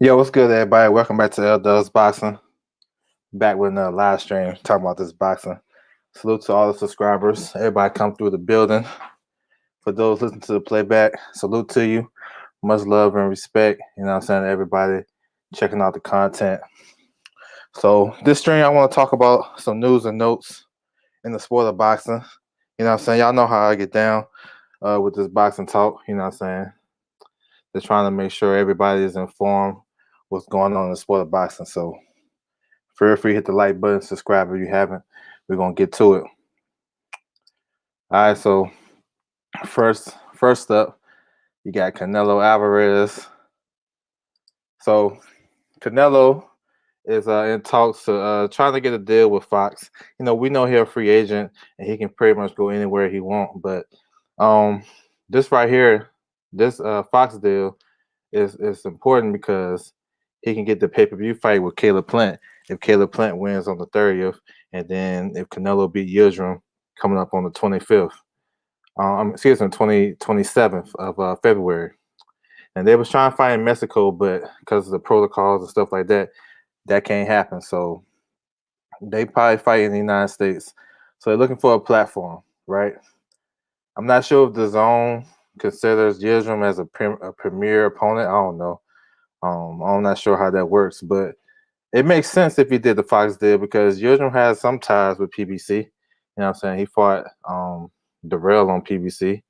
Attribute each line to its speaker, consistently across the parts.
Speaker 1: Yo, what's good, everybody? Welcome back to LDuBB Boxing. Back with another live stream talking about this boxing. Salute to all the subscribers. Everybody come through the building. For those listening to the playback, salute to you. Much love and respect. You know what I'm saying? Everybody checking out the content. So this stream, I want to talk about some news and notes in the sport of boxing. You know what I'm saying? Y'all know how I get down with this boxing talk. You know what I'm saying? Just trying to make sure everybody is informed what's going on in the sport of boxing. So feel free to hit the like button, subscribe if you haven't. We're gonna get to it. All right, so first up, you got Canelo Alvarez. So Canelo is in talks to trying to get a deal with Fox. You know, we know he's a free agent and he can pretty much go anywhere he wants. But this right here, this Fox deal is important because he can get the pay-per-view fight with Caleb Plant if Caleb Plant wins on the 30th, and then if Canelo beat Yildirim coming up on the 25th. Excuse me, 27th of February. And they was trying to fight in Mexico, but because of the protocols and stuff like that, that can't happen. So they probably fight in the United States. So they're looking for a platform, right? I'm not sure if the zone considers Yildirim as a premier opponent. I don't know. I'm not sure how that works, but it makes sense if he did the Fox deal because Yildirim has some ties with PBC. You know what I'm saying? He fought Darrell on PBC.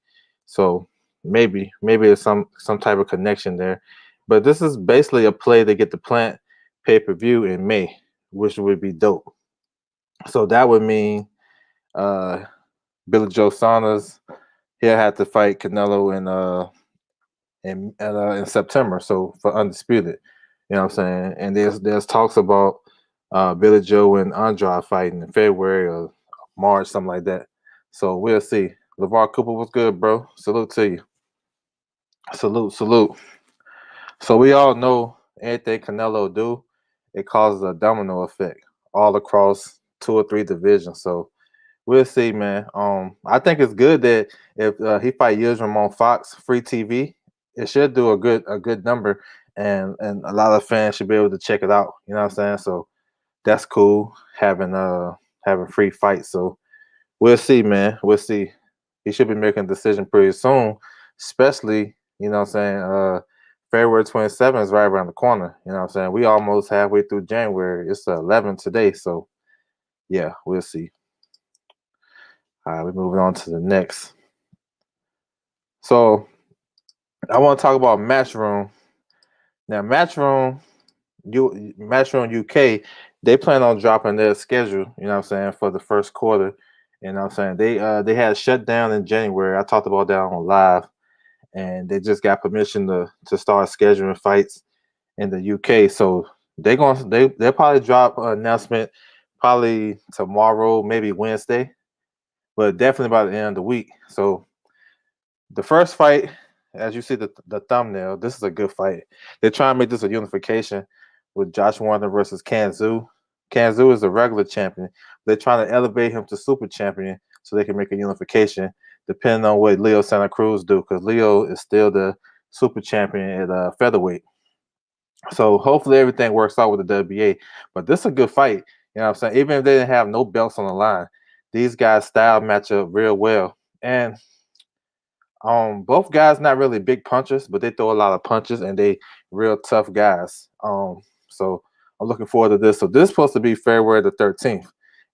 Speaker 1: So maybe there's some type of connection there. But this is basically a play to get the Plant pay-per-view in May, which would be dope. So that would mean Billy Joe Saunders, he'll have to fight Canelo in September, so for undisputed. You know what I'm saying? And there's talks about Billy Joe and Andrade fighting in February or March, something like that. So we'll see. LeVar Cooper was good, bro. Salute to you. Salute. So we all know anything Canelo do, it causes a domino effect all across 2 or 3 divisions. So we'll see, man. I think it's good that if he fight Yildirim on Fox free TV, it should do a good number, and a lot of fans should be able to check it out. You know what I'm saying? So that's cool having free fights. So we'll see, man. We'll see. He should be making a decision pretty soon, especially you know what I'm saying. February 27th is right around the corner. You know what I'm saying? We almost halfway through January. It's 11 today, so yeah, we'll see. All right, we're moving on to the next. So I want to talk about Matchroom. Now, Matchroom UK, they plan on dropping their schedule. You know what I'm saying for the first quarter. You know what I'm saying they had shut down in January. I talked about that on live, and they just got permission to start scheduling fights in the UK. So they'll probably drop an announcement probably tomorrow, maybe Wednesday, but definitely by the end of the week. So the first fight, as you see the thumbnail, this is a good fight. They're trying to make this a unification with Josh Warner versus Kanzu. Kanzu is the regular champion. They're trying to elevate him to super champion so they can make a unification, depending on what Leo Santa Cruz do, because Leo is still the super champion at featherweight. So hopefully everything works out with the WBA. But this is a good fight. You know what I'm saying? Even if they didn't have no belts on the line, these guys' style match up real well. And both guys not really big punchers, but they throw a lot of punches and they real tough guys. So I'm looking forward to this. So this is supposed to be February the 13th,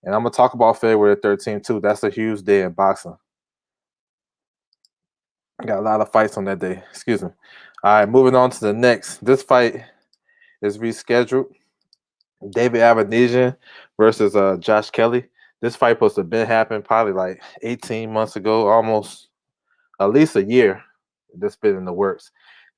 Speaker 1: and I'm gonna talk about February the 13th too. That's a huge day in boxing. Got a lot of fights on that day. Excuse me. All right, moving on to the next. This fight is rescheduled. David Avenesian versus Josh Kelly. This fight supposed to have been happened probably like 18 months ago, almost at least a year. This been in the works.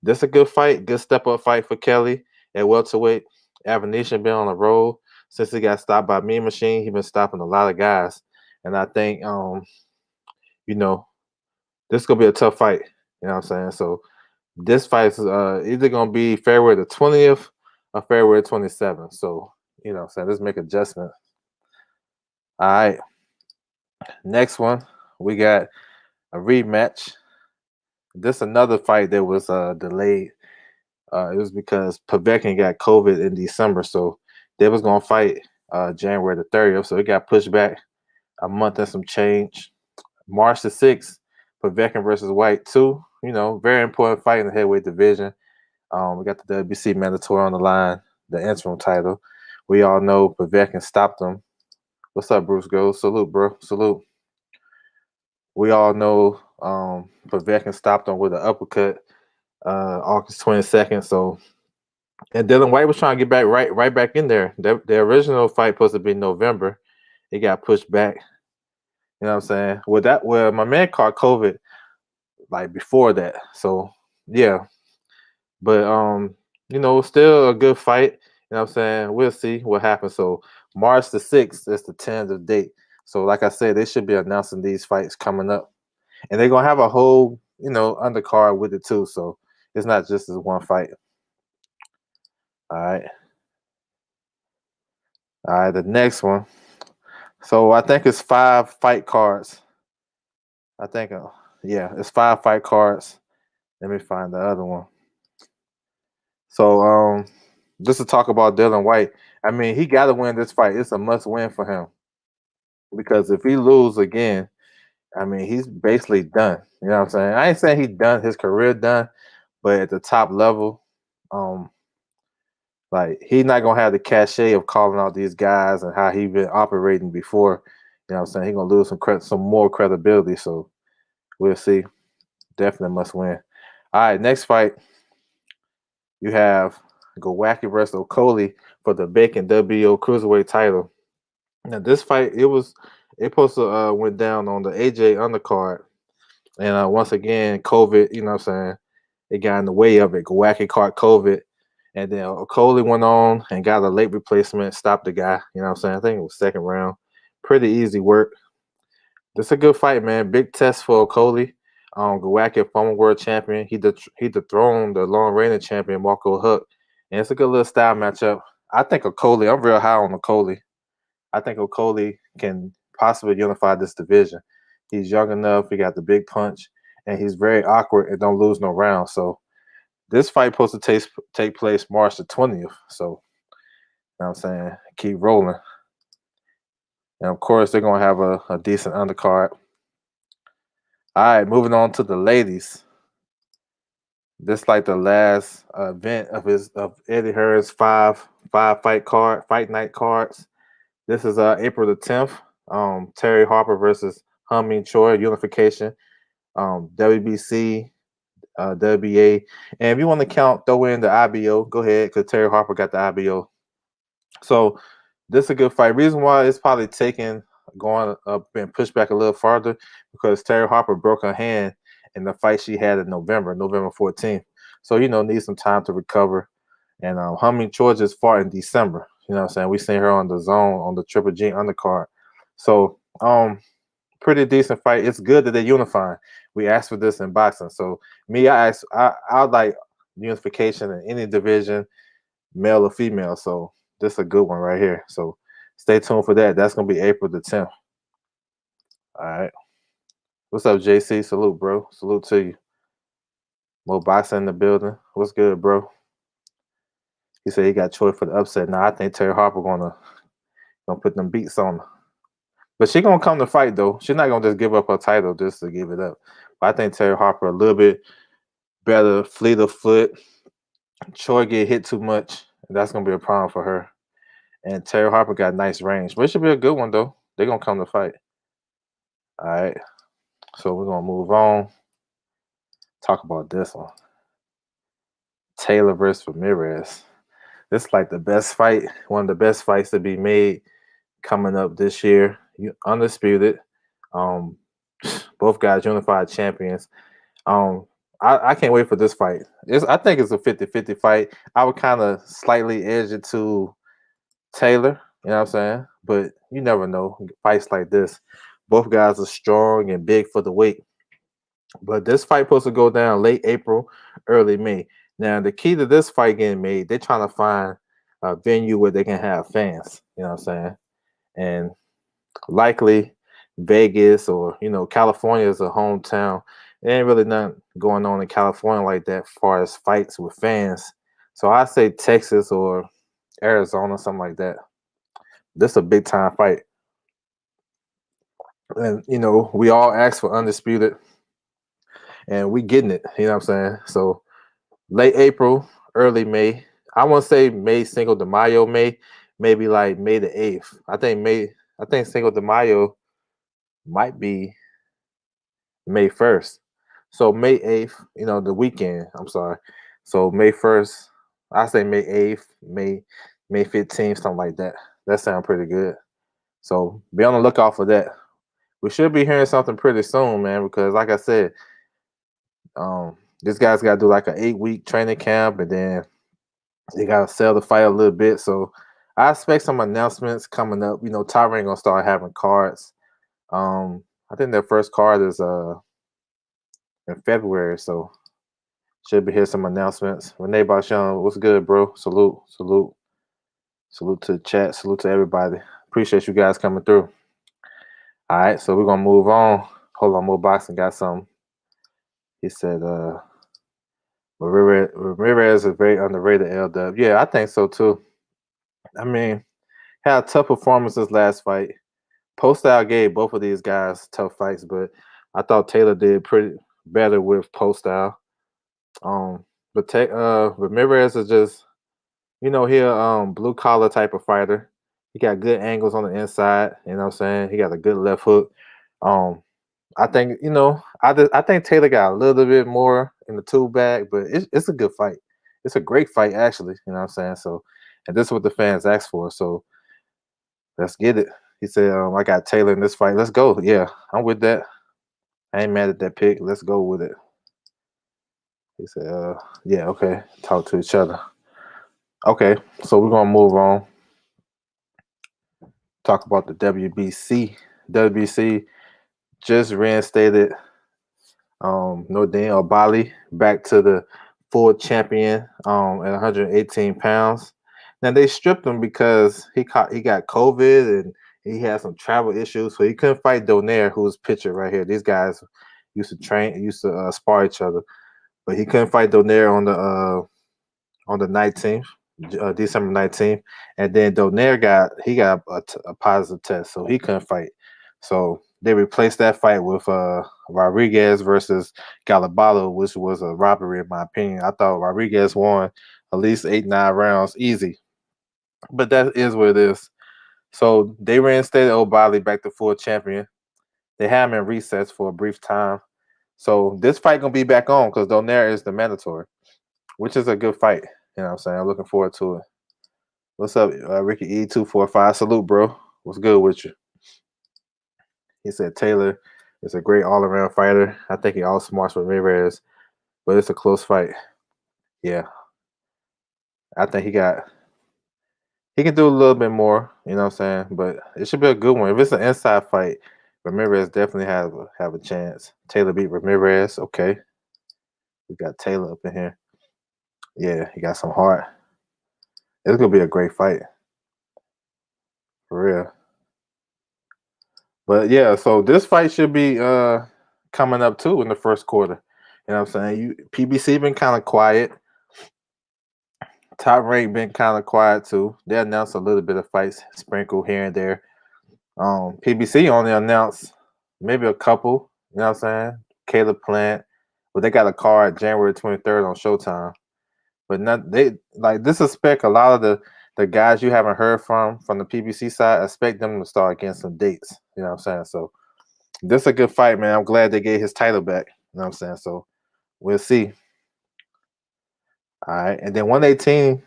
Speaker 1: This a good fight, good step up fight for Kelly at welterweight. Avenesian been on the road since he got stopped by Mean Machine. He been stopping a lot of guys, and I think you know this gonna be a tough fight. You know what I'm saying? So this fight is either gonna be February the 20th or February 27th. So you know what I'm saying, let's make adjustments. All right, next one we got a rematch. This another fight that was delayed It was because Povetkin got COVID in December, so they was gonna fight January the 30th, so it got pushed back a month and some change. March the 6th, Povetkin versus White 2. Very important fight in the heavyweight division. We got the WBC mandatory on the line, the interim title. We all know Povetkin stopped him. What's up, Bruce Gold? Salute, bro. Salute. We all know Povetkin stopped him with an uppercut August 22nd. So, and Dylan White was trying to get back right back in there. The original fight supposed to be November. It got pushed back. You know what I'm saying? Well, my man caught COVID like before that. So yeah. But still a good fight. You know what I'm saying? We'll see what happens. So March the 6th is the tentative date. So like I said, they should be announcing these fights coming up. And they're gonna have a whole, undercard with it too. So it's not just this one fight. All right. All right, the next one. So I think it's 5 fight cards. I think, it's 5 fight cards. Let me find the other one. So just to talk about Dylan White, I mean, he got to win this fight. It's a must win for him because if he loses again, I mean, he's basically done. You know what I'm saying? I ain't saying he's done, his career done, but at the top level, like he's not gonna have the cachet of calling out these guys and how he been operating before. You know what I'm saying? He's gonna lose some more credibility. So we'll see. Definitely must win. All right, next fight. You have Gowacki versus Okolie for the Bacon WBO Cruiserweight title. Now this fight, it supposed to went down on the AJ undercard, and once again, COVID. You know what I'm saying? It got in the way of it. Gowacki caught COVID, and then Okolie went on and got a late replacement, stopped the guy. You know what I'm saying? I think it was second round. Pretty easy work. This is a good fight, man. Big test for Okolie. Gowacki, former world champion. He dethroned the long reigning champion Marco Huck, and it's a good little style matchup. I think Okolie. I'm real high on Okolie. I think Okolie can possibly unify this division. He's young enough. He got the big punch, and he's very awkward and don't lose no rounds. So this fight supposed to take place March the 20th. So, you know what I'm saying? Keep rolling. And of course, they're going to have a decent undercard. All right, moving on to the ladies. This like the last event of Eddie Hearn's five fight night cards. This is April the 10th. Terry Harper versus Humming Choi unification. WBC, WBA, and if you want to throw in the IBO, go ahead because Terry Harper got the IBO. So this is a good fight. Reason why it's probably going up and pushed back a little farther because Terry Harper broke her hand in the fight she had in November 14th. So needs some time to recover. And Humming Choi just fought in December. You know what I'm saying? We seen her on the zone on the Triple G undercard. So pretty decent fight. It's good that they're unifying. We asked for this in boxing. So I like unification in any division, male or female. So this is a good one right here. So stay tuned for that. That's gonna be April the 10th. All right. What's up, JC? Salute, bro. Salute to you. More boxing in the building. What's good, bro? He said he got Choi for the upset. Now I think Terry Harper gonna put them beats on her. But she gonna come to fight though. She's not gonna just give up her title just to give it up. But I think Terry Harper a little bit better, fleet of foot. Choi get hit too much, and that's gonna be a problem for her. And Terry Harper got nice range. But it should be a good one though. They're gonna come to fight. All right. So we're gonna move on. Talk about this one. Taylor versus Ramirez. This is like the best fight, one of the best fights to be made coming up this year. Undisputed. Both guys unified champions. I can't wait for this fight. I think it's a 50-50 fight. I would kind of slightly edge it to Taylor, you know what I'm saying? But you never know. Fights like this. Both guys are strong and big for the weight. But this fight supposed to go down late April, early May. Now, the key to this fight getting made, they're trying to find a venue where they can have fans, you know what I'm saying? And likely Vegas or, California is a hometown. There ain't really nothing going on in California like that as far as fights with fans. So I say Texas or Arizona, something like that. This is a big time fight. And we all asked for undisputed and we getting it. You know what I'm saying? So late April, early May. I won't say May Cinco de Mayo, maybe like May the 8th. I think Cinco de Mayo might be May 1st. So May 8th, the weekend. I'm sorry. So May 1st, I say May 8th, May 15th, something like that. That sounds pretty good. So be on the lookout for that. We should be hearing something pretty soon, man, because like I said, this guy's got to do like an 8-week training camp, and then they got to sell the fight a little bit. So I expect some announcements coming up. Tyron gonna start having cards. I think their first card is in February, so should be here some announcements. Renee Basham, what's good, bro? Salute, salute, salute to the chat, salute to everybody. Appreciate you guys coming through. All right, so we're gonna move on. Hold on, Mo Boxing got something. He said, Ramirez is very underrated, LDuBB. Yeah, I think so too. I mean, had tough performances last fight. Poststyle gave both of these guys tough fights, but I thought Taylor did pretty better with Poststyle. But Ramirez is just, he a blue collar type of fighter. He got good angles on the inside. You know what I'm saying? He got a good left hook. I think I think Taylor got a little bit more in the tool bag, but it's a good fight. It's a great fight, actually. You know what I'm saying? So, and this is what the fans asked for. So let's get it. He said, I got Taylor in this fight. Let's go. Yeah, I'm with that. I ain't mad at that pick. Let's go with it. He said, yeah, okay. Talk to each other. Okay, so we're gonna move on. Talk about the WBC. WBC just reinstated Nordine Obali back to the full champion at 118 pounds. Now they stripped him because he got COVID and he had some travel issues, so he couldn't fight Donaire, who's pictured right here. These guys used to spar each other, but he couldn't fight Donaire on the 19th, December 19th, and then Donaire got a positive test, so he couldn't fight. So they replaced that fight with Rodriguez versus Galabalo, which was a robbery in my opinion. I thought Rodriguez won at least 8-9 rounds easy, but that is what it is. So they reinstated O'Bally back to full champion. They had him in recess for a brief time. So this fight gonna be back on because Donaire is the mandatory, which is a good fight. You know what I'm saying? I'm looking forward to it. What's up, Ricky E245? Salute, bro. What's good with you? He said Taylor is a great all-around fighter. I think he outsmarts Ramirez, but it's a close fight. Yeah. I think he can do a little bit more, you know what I'm saying? But it should be a good one. If it's an inside fight, Ramirez definitely have a chance. Taylor beat Ramirez. Okay. We got Taylor up in here. Yeah, he got some heart. It's gonna be a great fight. For real. But yeah, so this fight should be coming up too in the first quarter. You know what I'm saying? PBC been kind of quiet. Top rank been kind of quiet too. They announced a little bit of fights sprinkled here and there. PBC only announced maybe a couple, you know what I'm saying? Caleb Plant. But they got a card January 23rd on Showtime. But they like this expect a lot of the guys you haven't heard from the PBC side, expect them to start getting some dates. You know what I'm saying? So this is a good fight, man. I'm glad they gave his title back. You know what I'm saying? So we'll see. All right. And then 118,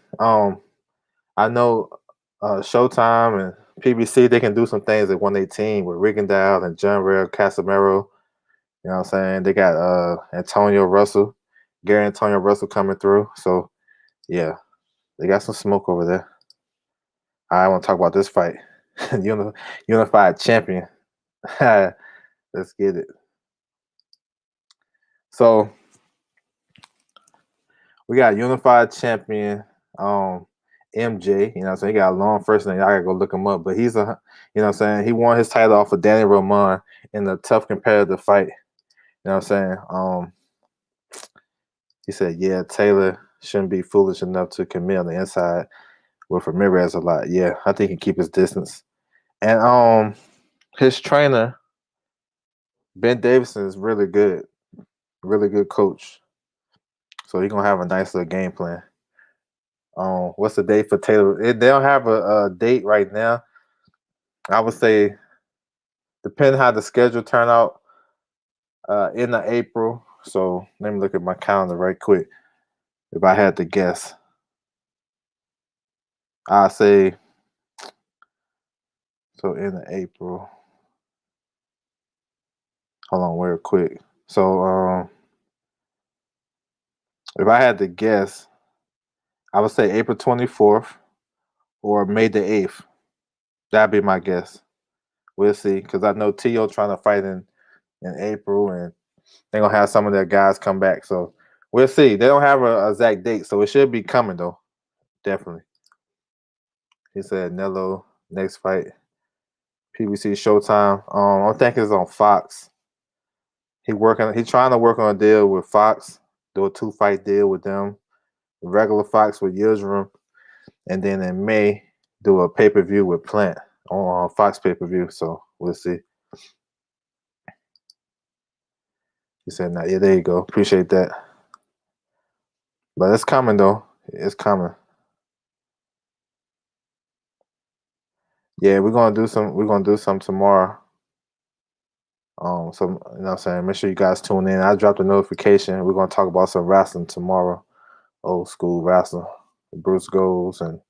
Speaker 1: I know Showtime and PBC, they can do some things at 118 with Rigondeaux and John Real Casamero. You know what I'm saying? They got Antonio Russell, Gary Antonio Russell coming through. So yeah, they got some smoke over there. I want to talk about this fight. Unified champion. Let's get it. So we got unified champion MJ, you know what I'm saying? He got a long first name. I gotta go look him up. But he's you know what I'm saying? He won his title off of Danny Roman in a tough competitive fight. You know what I'm saying? He said, yeah, Taylor shouldn't be foolish enough to commit on the inside with Ramirez a lot. Yeah, I think he can keep his distance. And his trainer, Ben Davison, is really good coach. So he's gonna have a nice little game plan. What's the date for Taylor? They don't have a date right now. I would say, depending how the schedule turn out, in the April. So let me look at my calendar right quick. If I had to guess, I'd say so in the April. Hold on, real quick. So if I had to guess, I would say April 24th or May the 8th. That'd be my guess. We'll see, because I know T.O. trying to fight in April, and they're gonna have some of their guys come back. So we'll see. They don't have a exact date, so it should be coming though. Definitely. He said Nello next fight, PBC Showtime. I think it's on Fox. He's trying to work on a deal with Fox, do a 2-fight deal with them, regular Fox with Yildirim, and then in May do a pay-per-view with Plant on Fox pay-per-view. So we'll see. He said, "Nah, yeah, there you go. Appreciate that." But it's coming though. It's coming. Yeah, we're gonna do some. We're gonna do some tomorrow. So you know what I'm saying, make sure you guys tune in. I dropped a notification. We're gonna talk about some wrestling tomorrow. Old school wrestling. Bruce Goes and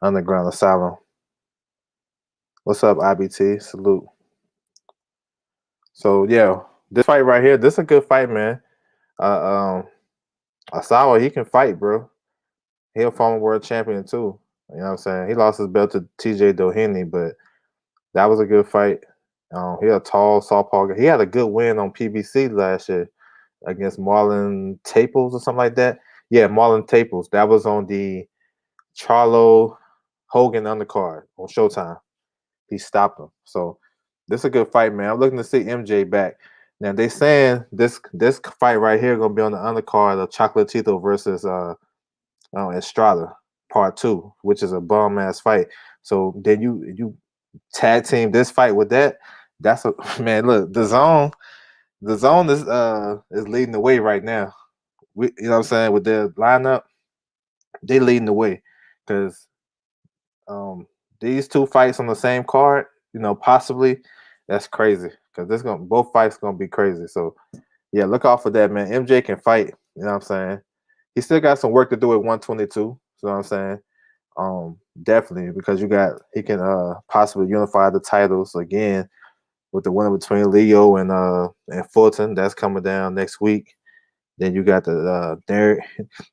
Speaker 1: Underground Asylum. What's up, IBT? Salute. So yeah, this fight right here, this is a good fight, man. Asawa, he can fight, bro. He a former world champion too. You know what I'm saying? He lost his belt to TJ Doheny, but that was a good fight. He a tall southpaw guy. He had a good win on PBC last year against Marlon Taples or something like that. Yeah, Marlon Taples. That was on the Charlo Hogan undercard on Showtime. He stopped him. So this is a good fight, man. I'm looking to see MJ back. Now they saying this fight right here gonna be on the undercard of Chocolatito versus Estrada Part 2, which is a bum ass fight. So then you tag team this fight with that. That's a man. Look, the zone is leading the way right now. You know what I'm saying, with their lineup, they leading the way because these two fights on the same card, possibly that's crazy because both fights gonna be crazy. So yeah, look out for that, man. MJ can fight. You know what I'm saying? He still got some work to do at 122. You know what I'm saying? Definitely, because he can possibly unify the titles again with the winner between Leo and Fulton. That's coming down next week. Then you got the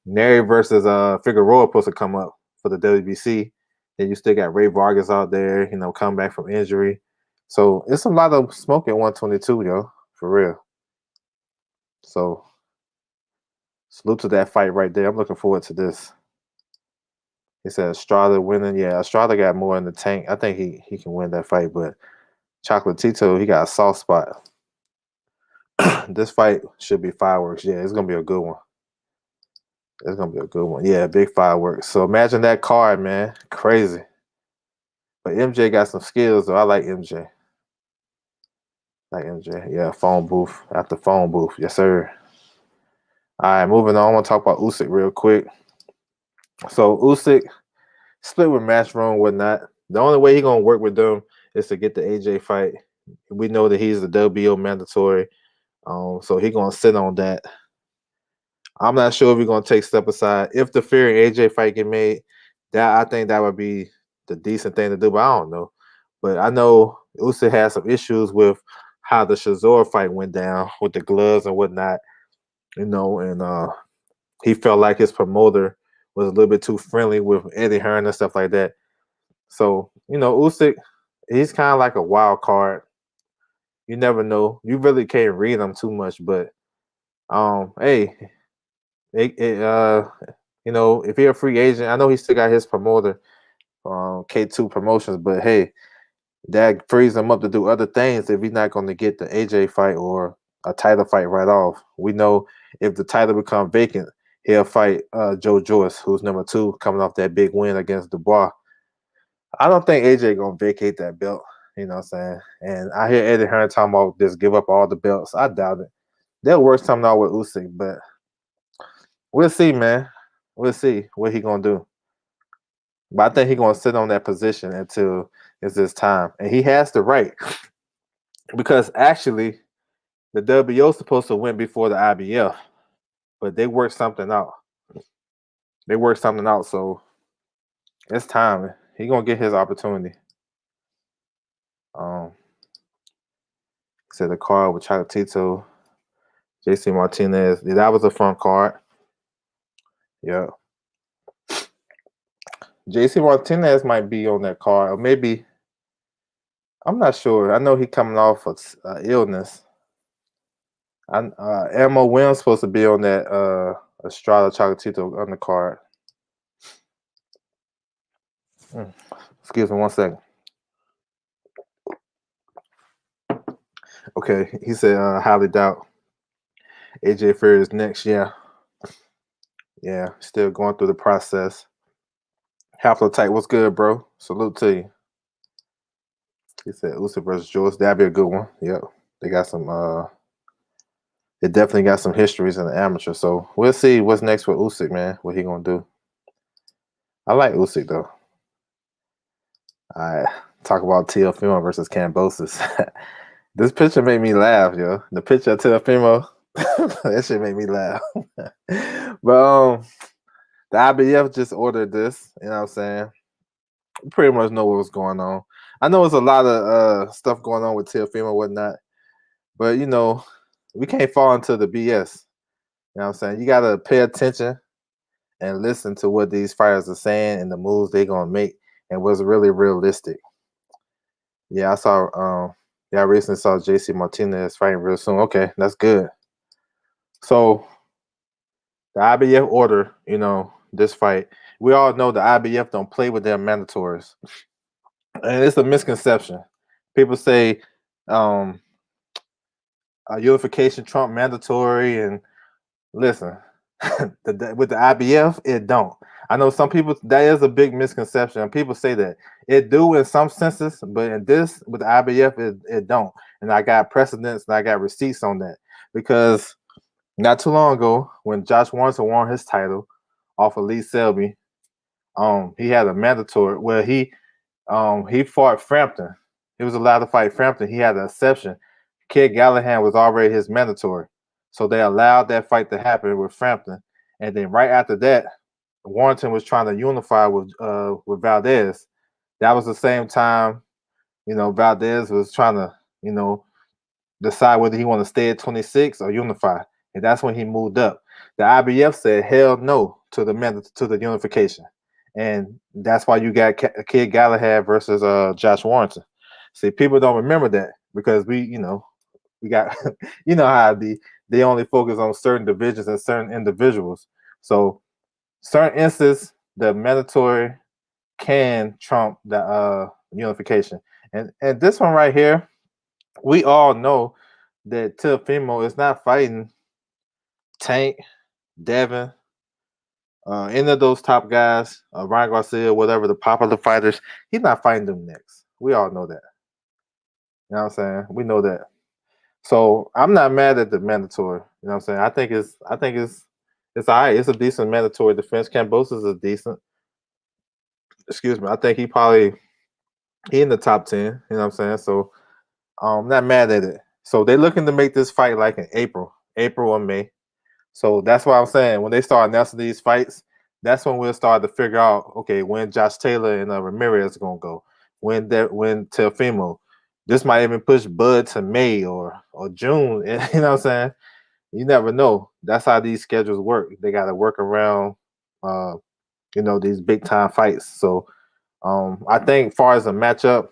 Speaker 1: Neri versus Figueroa supposed to come up for the WBC. Then you still got Ray Vargas out there, come back from injury. So it's a lot of smoke at 122, yo, for real. So salute to that fight right there. I'm looking forward to this. He said Estrada winning. Yeah, Estrada got more in the tank. I think he can win that fight, but Chocolatito, he got a soft spot. This fight should be fireworks. Yeah, it's gonna be a good one. It's gonna be a good one. Yeah, big fireworks. So imagine that card, man. Crazy. But MJ got some skills, though. I like MJ. Yeah, phone booth after phone booth. Yes, sir. All right, moving on. I want to talk about Usyk real quick. So Usyk split with Matchroom, whatnot. The only way he's gonna work with them is to get the AJ fight. We know that he's the WBO mandatory. So he's gonna sit on that. I'm not sure if we're gonna take step aside. If the Fury AJ fight get made, I think that would be the decent thing to do, but I don't know. But I know Usyk had some issues with how the Chisora fight went down with the gloves and whatnot, and he felt like his promoter was a little bit too friendly with Eddie Hearn and stuff like that. So, Usyk, he's kind of like a wild card. You never know. You really can't read him too much, but hey, if you're a free agent, I know he still got his promoter, K2 Promotions, but hey, that frees him up to do other things if he's not going to get the AJ fight or a title fight right off. We know if the title becomes vacant, he'll fight Joe Joyce, who's number 2, coming off that big win against Dubois. I don't think AJ gonna vacate that belt. You know what I'm saying? And I hear Eddie Hearn talking about just give up all the belts. I doubt it. They'll work something out with Usyk, but we'll see, man. We'll see what he gonna do. But I think he's gonna sit on that position until it's his time, and he has the right because actually the WBO is supposed to win before the IBF, but they worked something out. They worked something out, so it's time. He gonna get his opportunity. Um, said the card with Chocolatito, JC Martinez. That was a fun card. Yeah. JC Martinez might be on that card, or maybe I'm not sure. I know he coming off of illness. Elmo Williams supposed to be on that Estrada Chocolatito on the card. Excuse me 1 second. Okay, he said highly doubt AJ Fair is next. Yeah, still going through the process. Haplotype, what's good, bro? Salute to you. He said Usyk versus Joyce. That'd be a good one. Yep, they got some. They definitely got some histories in the amateur. So we'll see what's next for Usyk, man. What he gonna do? I like Usyk though. I talk about Teofimo versus Kambosos. This picture made me laugh, yo. The picture of Teofimo, that shit made me laugh. But the IBF just ordered this. You know what I'm saying? We pretty much know what was going on. I know there's a lot of stuff going on with Teofimo and whatnot, but you know, we can't fall into the BS. You know what I'm saying? You gotta pay attention and listen to what these fighters are saying and the moves they're gonna make and what's really realistic. Yeah, I saw I recently saw JC Martinez fighting real soon. Okay, that's good. So the IBF order, you know, this fight. We all know the IBF don't play with their mandatories. And it's a misconception. People say unification trump mandatory, and listen, with the IBF, it don't. I know some people, that is a big misconception, and people say that it do in some senses, but in this with the IBF, it don't. And I got precedents and I got receipts on that because not too long ago, when Josh Warrington won his title off of Lee Selby, he had a mandatory where he fought Frampton. He was allowed to fight Frampton. He had an exception. Kid Gallahan was already his mandatory. So they allowed that fight to happen with Frampton. And then right after that, Warrington was trying to unify with Valdez. That was the same time, you know, Valdez was trying to, you know, decide whether he want to stay at 26 or unify. And that's when he moved up. The IBF said hell no to the unification. And that's why you got Kid Galahad versus Josh Warrington. See, people don't remember that because we got you know how it be. They only focus on certain divisions and certain individuals. So certain instances, the mandatory can trump the unification. And this one right here, we all know that Teofimo is not fighting Tank, Devin, any of those top guys, Ryan Garcia, whatever the popular fighters. He's not fighting them next. We all know that. You know what I'm saying? We know that. So I'm not mad at the mandatory. You know what I'm saying? I think it's all right. It's a decent mandatory defense. Kambosos is decent. Excuse me. I think he in the top 10. You know what I'm saying? So I'm not mad at it. So they're looking to make this fight like in April or May. So that's why I'm saying when they start announcing these fights, that's when we'll start to figure out, okay, when Josh Taylor and Ramirez are gonna go, when Teofimo. This might even push Bud to May or June. You know what I'm saying? You never know. That's how these schedules work. They got to work around, these big time fights. So I think, far as a matchup,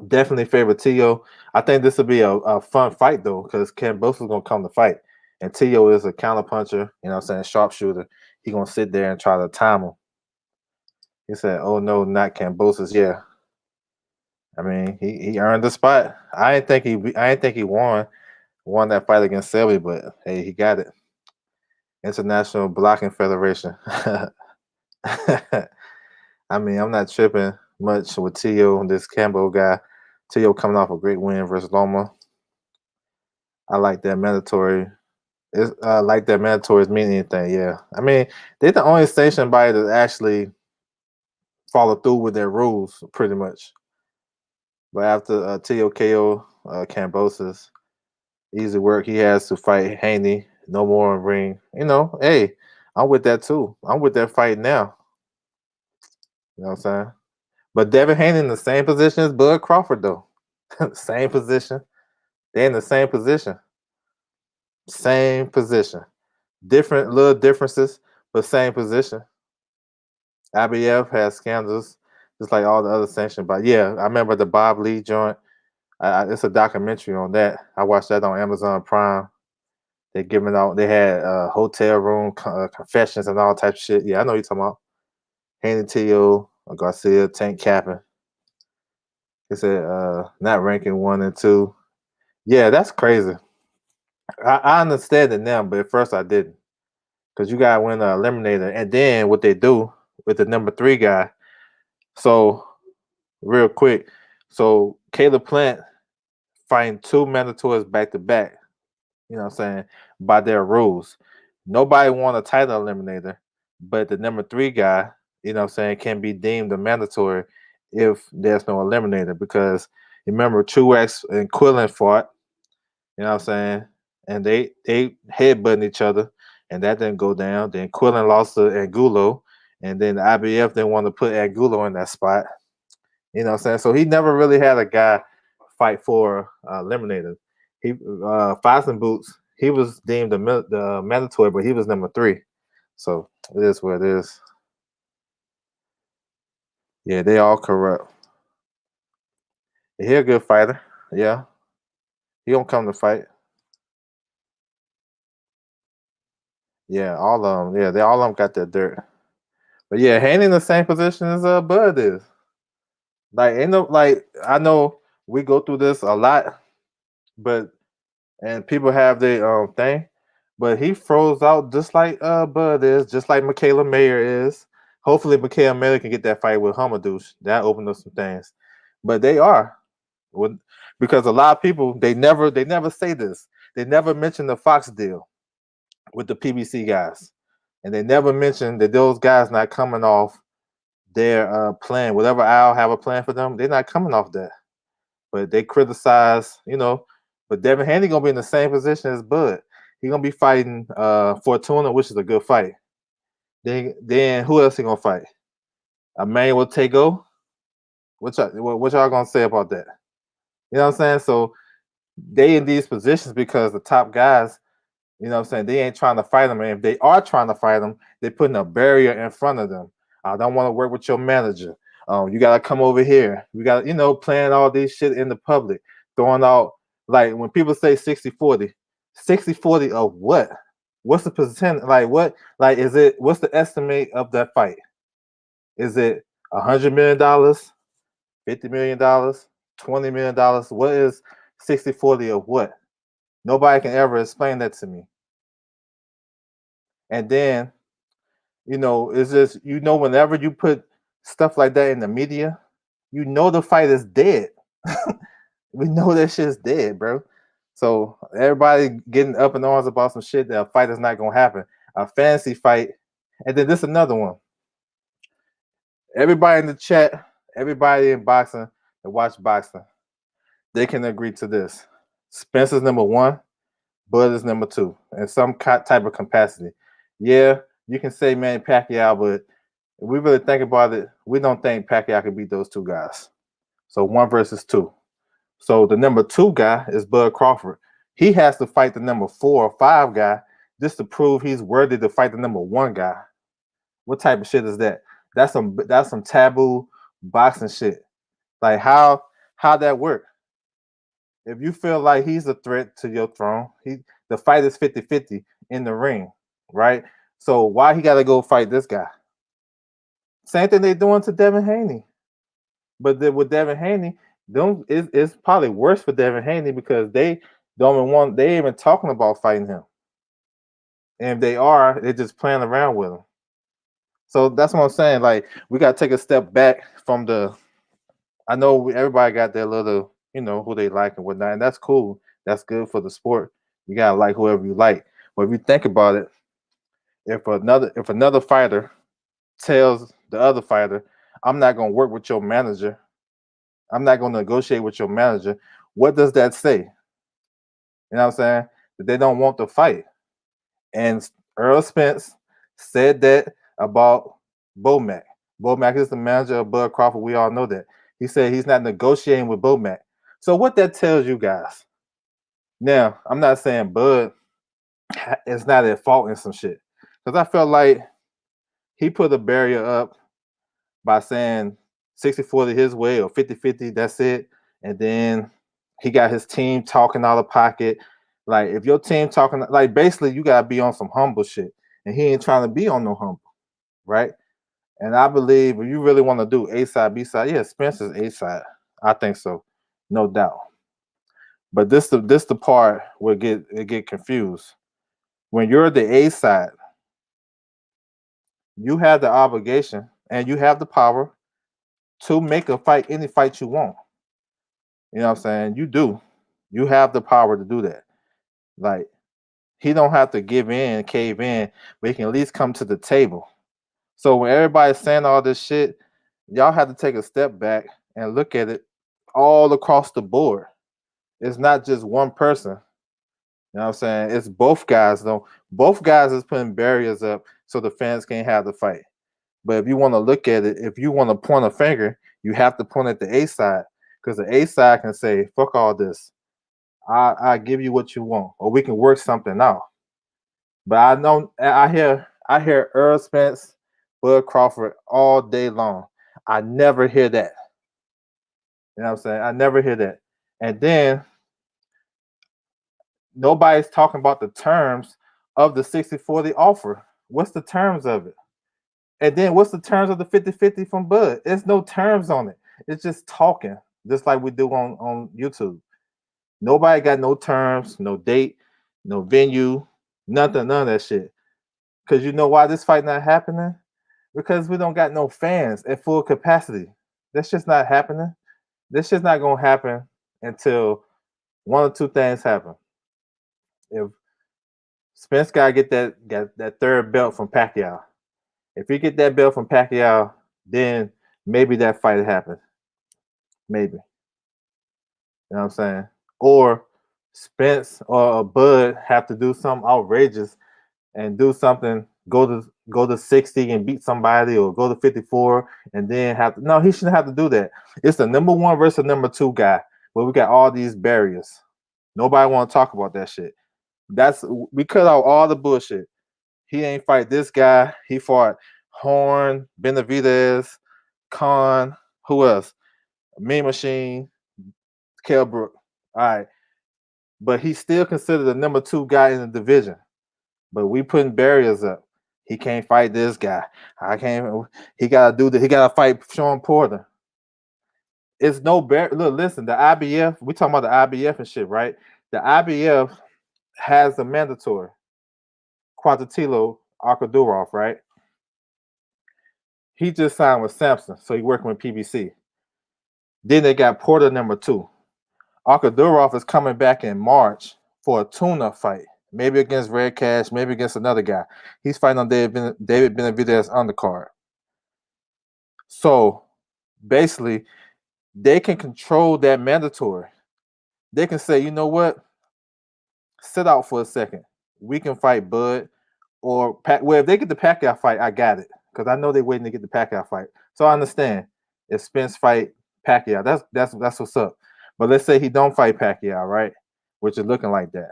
Speaker 1: definitely favor Tio. I think this will be a fun fight though, because Kambosos is gonna come to fight, and Tio is a counter puncher. You know what I'm saying? Sharpshooter. He gonna sit there and try to time him. He said, "Oh no, not Kambosos." Yeah, I mean he earned the spot. I didn't think he won that fight against Selby, but hey, he got it. International Blocking Federation. I mean, I'm not tripping much with Tio, this Campbell guy. Tio coming off a great win versus Loma. I like that mandatory. It's like that mandatories mean anything. Yeah, I mean, they're the only station body that actually follow through with their rules, pretty much. But after TOKO Cambosis, easy work. He has to fight Haney. No more in ring. You know, hey, I'm with that too. I'm with that fight now. You know what I'm saying? But Devin Haney in the same position as Bud Crawford, though. Same position. They're in the same position. Same position. Different little differences, but same position. IBF has scandals, just like all the other sanctioned. But yeah, I remember the Bob Lee joint. It's a documentary on that. I watched that on Amazon Prime. They giving out. They had hotel room confessions and all types of shit. Yeah, I know what you're talking about. Haney Tio, Garcia, Tank Capping. He said not ranking 1 and 2. Yeah, that's crazy. I understand it now, but at first I didn't. Because you gotta win the eliminator. And then what they do with the number 3 guy. So real quick. So Caleb Plant fighting 2 mandatories back to back. You know what I'm saying? By their rules. Nobody won a title eliminator, but the number 3 guy, you know what I'm saying, can be deemed a mandatory if there's no eliminator. Because remember Truex and Quillen fought, you know what I'm saying? And they headbutting each other, and that didn't go down. Then Quillen lost to Angulo, and then the IBF didn't want to put Angulo in that spot. You know what I'm saying? So he never really had a guy fight for eliminator. He Fossen Boots, he was deemed the mandatory, but he was number 3. So it is what it is. Yeah, they all corrupt. He a good fighter. Yeah, he don't come to fight. Yeah, all of them. Yeah, they all of them got that dirt. But yeah, Haney in the same position as Bud is. Like, ain't no like I know we go through this a lot, but and people have their thing, but he froze out just like Bud is, just like Michaela Mayer is. Hopefully, Michaela Mayer can get that fight with Hamadouche. That opened up some things, but they are with because a lot of people they never say this. They never mention the Fox deal with the PBC guys, and they never mention that those guys not coming off their plan. Whatever I'll have a plan for them, they're not coming off that. But they criticize, you know. But Devin Haney gonna be in the same position as Bud. He gonna be fighting Fortuna, which is a good fight. Then who else he gonna fight? Emmanuel Tego. What y'all gonna say about that? You know what I'm saying? So they in these positions because the top guys, you know what I'm saying, they ain't trying to fight them. And if they are trying to fight them, they're putting a barrier in front of them. I don't want to work with your manager. You gotta come over here. We got, playing all these shit in the public, throwing out like when people say 60-40, 60-40 of what? What's the percent? Like what? Like what's the estimate of that fight? Is it $100 million, $50 million, $20 million? What is 60-40 of what? Nobody can ever explain that to me. And then, it's just, whenever you put stuff like that in the media, the fight is dead. We know that shit's dead, bro. So everybody getting up in arms about some shit that a fight is not gonna happen. A fantasy fight, and then this another one. Everybody in the chat, everybody in boxing that watch boxing, they can agree to this. Spencer's number 1, Bud is number 2, in some type of capacity. Yeah, you can say Manny Pacquiao, but if we really think about it, we don't think Pacquiao can beat those 2 guys. So 1 versus 2. So the number 2 guy is Bud Crawford. He has to fight the number 4 or 5 guy just to prove he's worthy to fight the number 1 guy. What type of shit is that? That's some taboo boxing shit. Like how that work? If you feel like he's a threat to your throne, the fight is 50-50 in the ring, right? So why he got to go fight this guy? Same thing they doing to Devin Haney. But with Devin Haney, it's probably worse for Devin Haney because they don't even talking about fighting him. And if they are, they're just playing around with them. So that's what I'm saying. Like, we got to take a step back from the. I know everybody got their little, who they like and whatnot, and that's cool. That's good for the sport. You gotta like whoever you like. But if you think about it, if another fighter tells the other fighter, "I'm not gonna work with your manager. I'm not gonna negotiate with your manager," what does that say? You know what I'm saying? That they don't want to fight. And Earl Spence said that about Bomac. Bomac is the manager of Bud Crawford. We all know that. He said he's not negotiating with Bomac. So what that tells you guys? Now, I'm not saying Bud is not at fault in some shit. Because I felt like he put a barrier up by saying 60-40 his way or 50-50, that's it. And then he got his team talking out of pocket. Like, if your team talking, like, basically you gotta be on some humble shit. And he ain't trying to be on no humble, right? And I believe if you really want to do A side, B side, yeah, Spencer's A side. I think so, no doubt. But this the part where it get confused. When you're the A side, you have the obligation and you have the power to make a fight any fight you want. You know what I'm saying? You do. You have the power to do that. Like, he don't have to give in, cave in, but he can at least come to the table. So when everybody's saying all this shit, y'all have to take a step back and look at it all across the board. It's not just one person. You know what I'm saying? It's both guys though. Both guys is putting barriers up so the fans can't have the fight. But if you want to look at it, if you want to point a finger, you have to point at the A side because the A side can say, "Fuck all this. I give you what you want, or we can work something out." But I know I hear Earl Spence, Bud Crawford all day long. I never hear that. You know what I'm saying? I never hear that. And then nobody's talking about the terms of the 60-40 offer. What's the terms of it? And then what's the terms of the 50-50 from Bud? There's no terms on it. It's just talking, just like we do on YouTube. Nobody got no terms, no date, no venue, nothing, none of that shit. Because you know why this fight not happening? Because we don't got no fans at full capacity. That's just not happening. This shit's not gonna happen until one or two things happen. If Spence gotta get that third belt from Pacquiao. If he get that belt from Pacquiao, then maybe that fight happens. Maybe. You know what I'm saying? Or Spence or Bud have to do something outrageous and do something, go to 60 and beat somebody, or go to 54 and then have to. No, he shouldn't have to do that. It's the number one versus number two guy, but we got all these barriers. Nobody want to talk about that shit. We cut out all the bullshit. He ain't fight this guy. He fought Horn, Benavidez, Khan, who else? Mean Machine, Kell Brook. All right. But he's still considered the number two guy in the division. But we putting barriers up. He can't fight this guy. I can't. He gotta do that. He gotta fight Sean Porter. It's no barrier. Look, listen. The IBF. We talking about the IBF and shit, right? The IBF has a mandatory Quadratillo Arkadurov, right? He just signed with Samson, so he working with PBC. Then they got Porter number two. Arkadurov is coming back in March for a tune-up fight. Maybe against Red Cash, maybe against another guy. He's fighting on David Benavidez undercard. So basically, they can control that mandatory. They can say, you know what? Sit out for a second. We can fight Bud or well, if they get the Pacquiao fight, I got it. Because I know they're waiting to get the Pacquiao fight. So I understand. If Spence fight Pacquiao, that's what's up. But let's say he don't fight Pacquiao, right? Which is looking like that.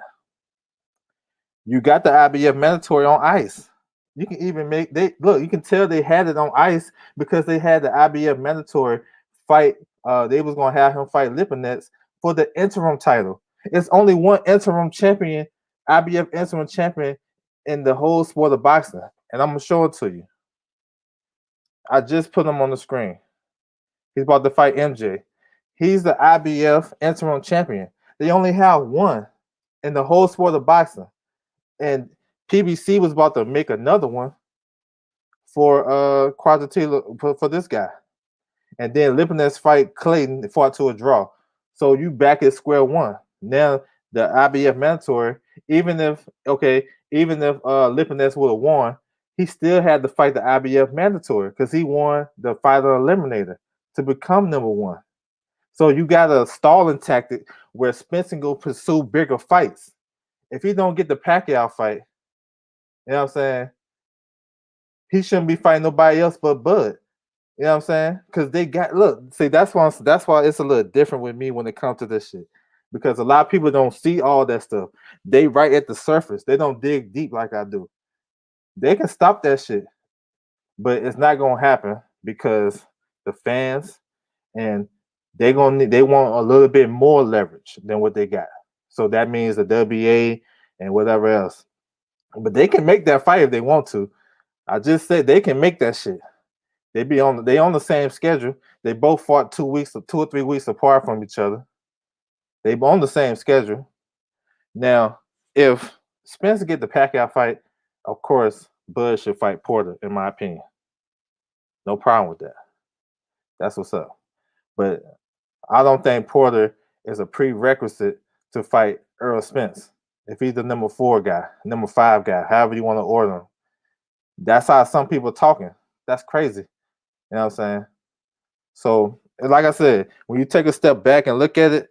Speaker 1: You got the IBF mandatory on ice. You can even you can tell they had it on ice because they had the IBF mandatory fight. They was gonna have him fight Lipinets for the interim title. It's only one interim champion, IBF interim champion in the whole sport of boxing. And I'm gonna show it to you. I just put him on the screen. He's about to fight MJ. He's the IBF interim champion. They only have one in the whole sport of boxing. And PBC was about to make another one for Quadratilla for this guy. And then Lipinets fight Clayton, fought to a draw. So you back at square one. Now the IBF mandatory, even if Lipinets would have won, he still had to fight the IBF mandatory because he won the fighter eliminator to become number one. So you got a stalling tactic where Spence can go pursue bigger fights. If he don't get the Pacquiao fight, you know what I'm saying? He shouldn't be fighting nobody else but Bud. You know what I'm saying? Because they got see that's why it's a little different with me when it comes to this shit. Because a lot of people don't see all that stuff. They right at the surface. They don't dig deep like I do. They can stop that shit, but it's not gonna happen because the fans and they want a little bit more leverage than what they got. So that means the WBA and whatever else. But they can make that fight if they want to. I just said they can make that shit. They on the same schedule. They both fought 2 or 3 weeks apart from each other. They on the same schedule. Now, if Spencer get the Pacquiao fight, of course, Bud should fight Porter, in my opinion. No problem with that. That's what's up. But I don't think Porter is a prerequisite to fight Earl Spence. If he's the number 4 guy, number 5 guy, however you want to order him. That's how some people are talking. That's crazy. You know what I'm saying? So, like I said, when you take a step back and look at it,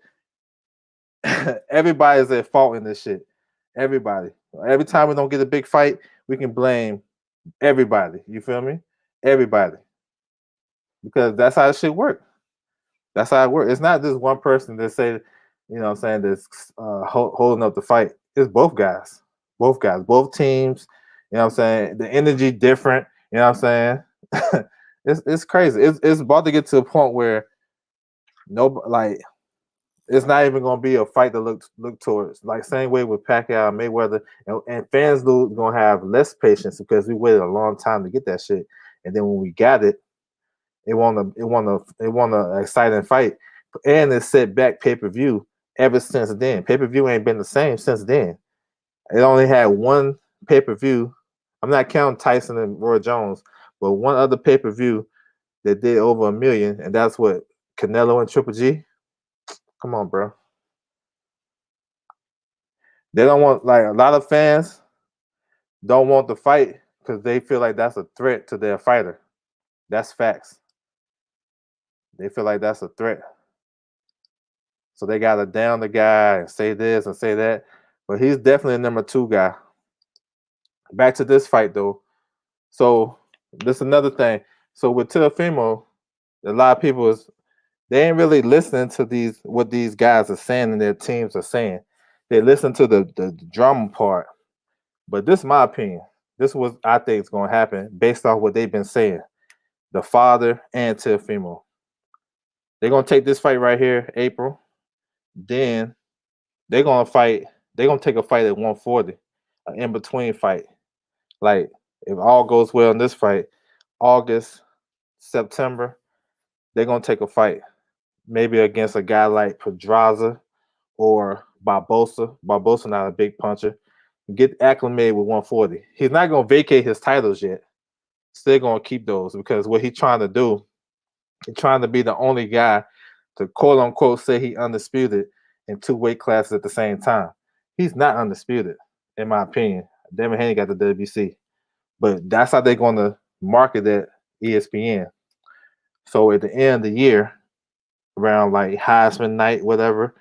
Speaker 1: everybody's at fault in this shit. Everybody. Every time we don't get a big fight, we can blame everybody. You feel me? Everybody. Because that's how it should work. That's how it works. It's not just one person that say, you know what I'm saying, that's holding up the fight. It's both guys. Both guys. Both teams. You know what I'm saying? The energy different. You know what I'm saying? It's crazy. It's about to get to a point where it's not even gonna be a fight to look towards. Like same way with Pacquiao and Mayweather, and fans gonna have less patience because we waited a long time to get that shit. And then when we got it, it won an exciting fight. And it set back pay-per-view ever since then. Pay-per-view ain't been the same since then. It only had one pay-per-view. I'm not counting Tyson and Roy Jones, but one other pay-per-view that did over 1 million, and that's what Canelo and Triple G. Come on, bro. They don't want, like, a lot of fans don't want the fight because they feel like that's a threat to their fighter. That's facts. They feel like that's a threat. So they gotta down the guy and say this and say that. But he's definitely a number 2 guy. Back to this fight though. So this is another thing. So with Teofimo, a lot of people they ain't really listening to what these guys are saying and their teams are saying. They listen to the drama part. But this is my opinion. This is what I think is gonna happen based off what they've been saying. The father and Teofimo. They're gonna take this fight right here, April. Then they're gonna take a fight at 140, an in-between fight. Like, if all goes well in this fight, August, September, they're gonna take a fight. Maybe against a guy like Pedraza or Barbosa. Barbosa not a big puncher. Get acclimated with 140. He's not gonna vacate his titles yet. Still gonna keep those because what he's trying to do, he's trying to be the only guy to quote unquote say he undisputed in 2 weight classes at the same time. He's not undisputed, in my opinion. Devin Haney got the WBC. But that's how they're gonna market at ESPN. So at the end of the year, around like Heisman night, whatever,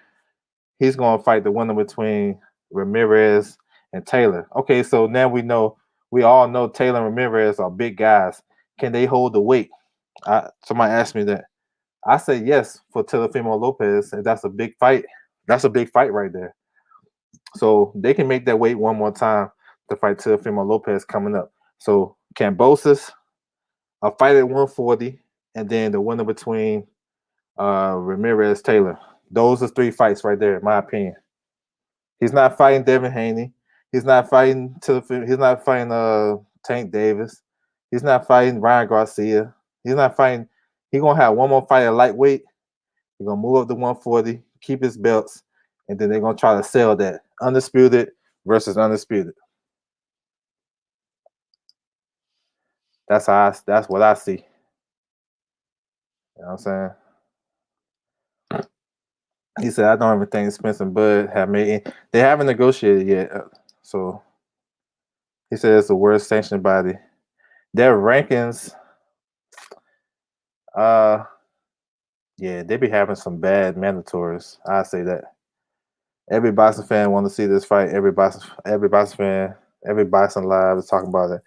Speaker 1: he's gonna fight the winner between Ramirez and Taylor. Okay, so now we all know Taylor and Ramirez are big guys. Can they hold the weight? Somebody asked me that. I say yes for Teofimo Lopez, and that's a big fight. That's a big fight right there. So they can make that weight one more time to fight Teofimo Lopez coming up. So Kambosos, a fight at 140, and then the winner between Ramirez Taylor. Those are 3 fights right there, in my opinion. He's not fighting Devin Haney. He's not fighting Tank Davis. He's not fighting Ryan Garcia. He's not fighting. He's gonna have one more fight at lightweight. He's gonna move up to 140, keep his belts, and then they're gonna try to sell that undisputed versus undisputed. That's what I see. You know what I'm saying? He said, I don't even think Spence and Bud have made it. They haven't negotiated yet. So he said it's the worst sanctioned body. Their rankings, uh, yeah, they be having some bad mandatories. I say that. Every boxing fan want to see this fight. Every boxing fan, every boxing live is talking about it.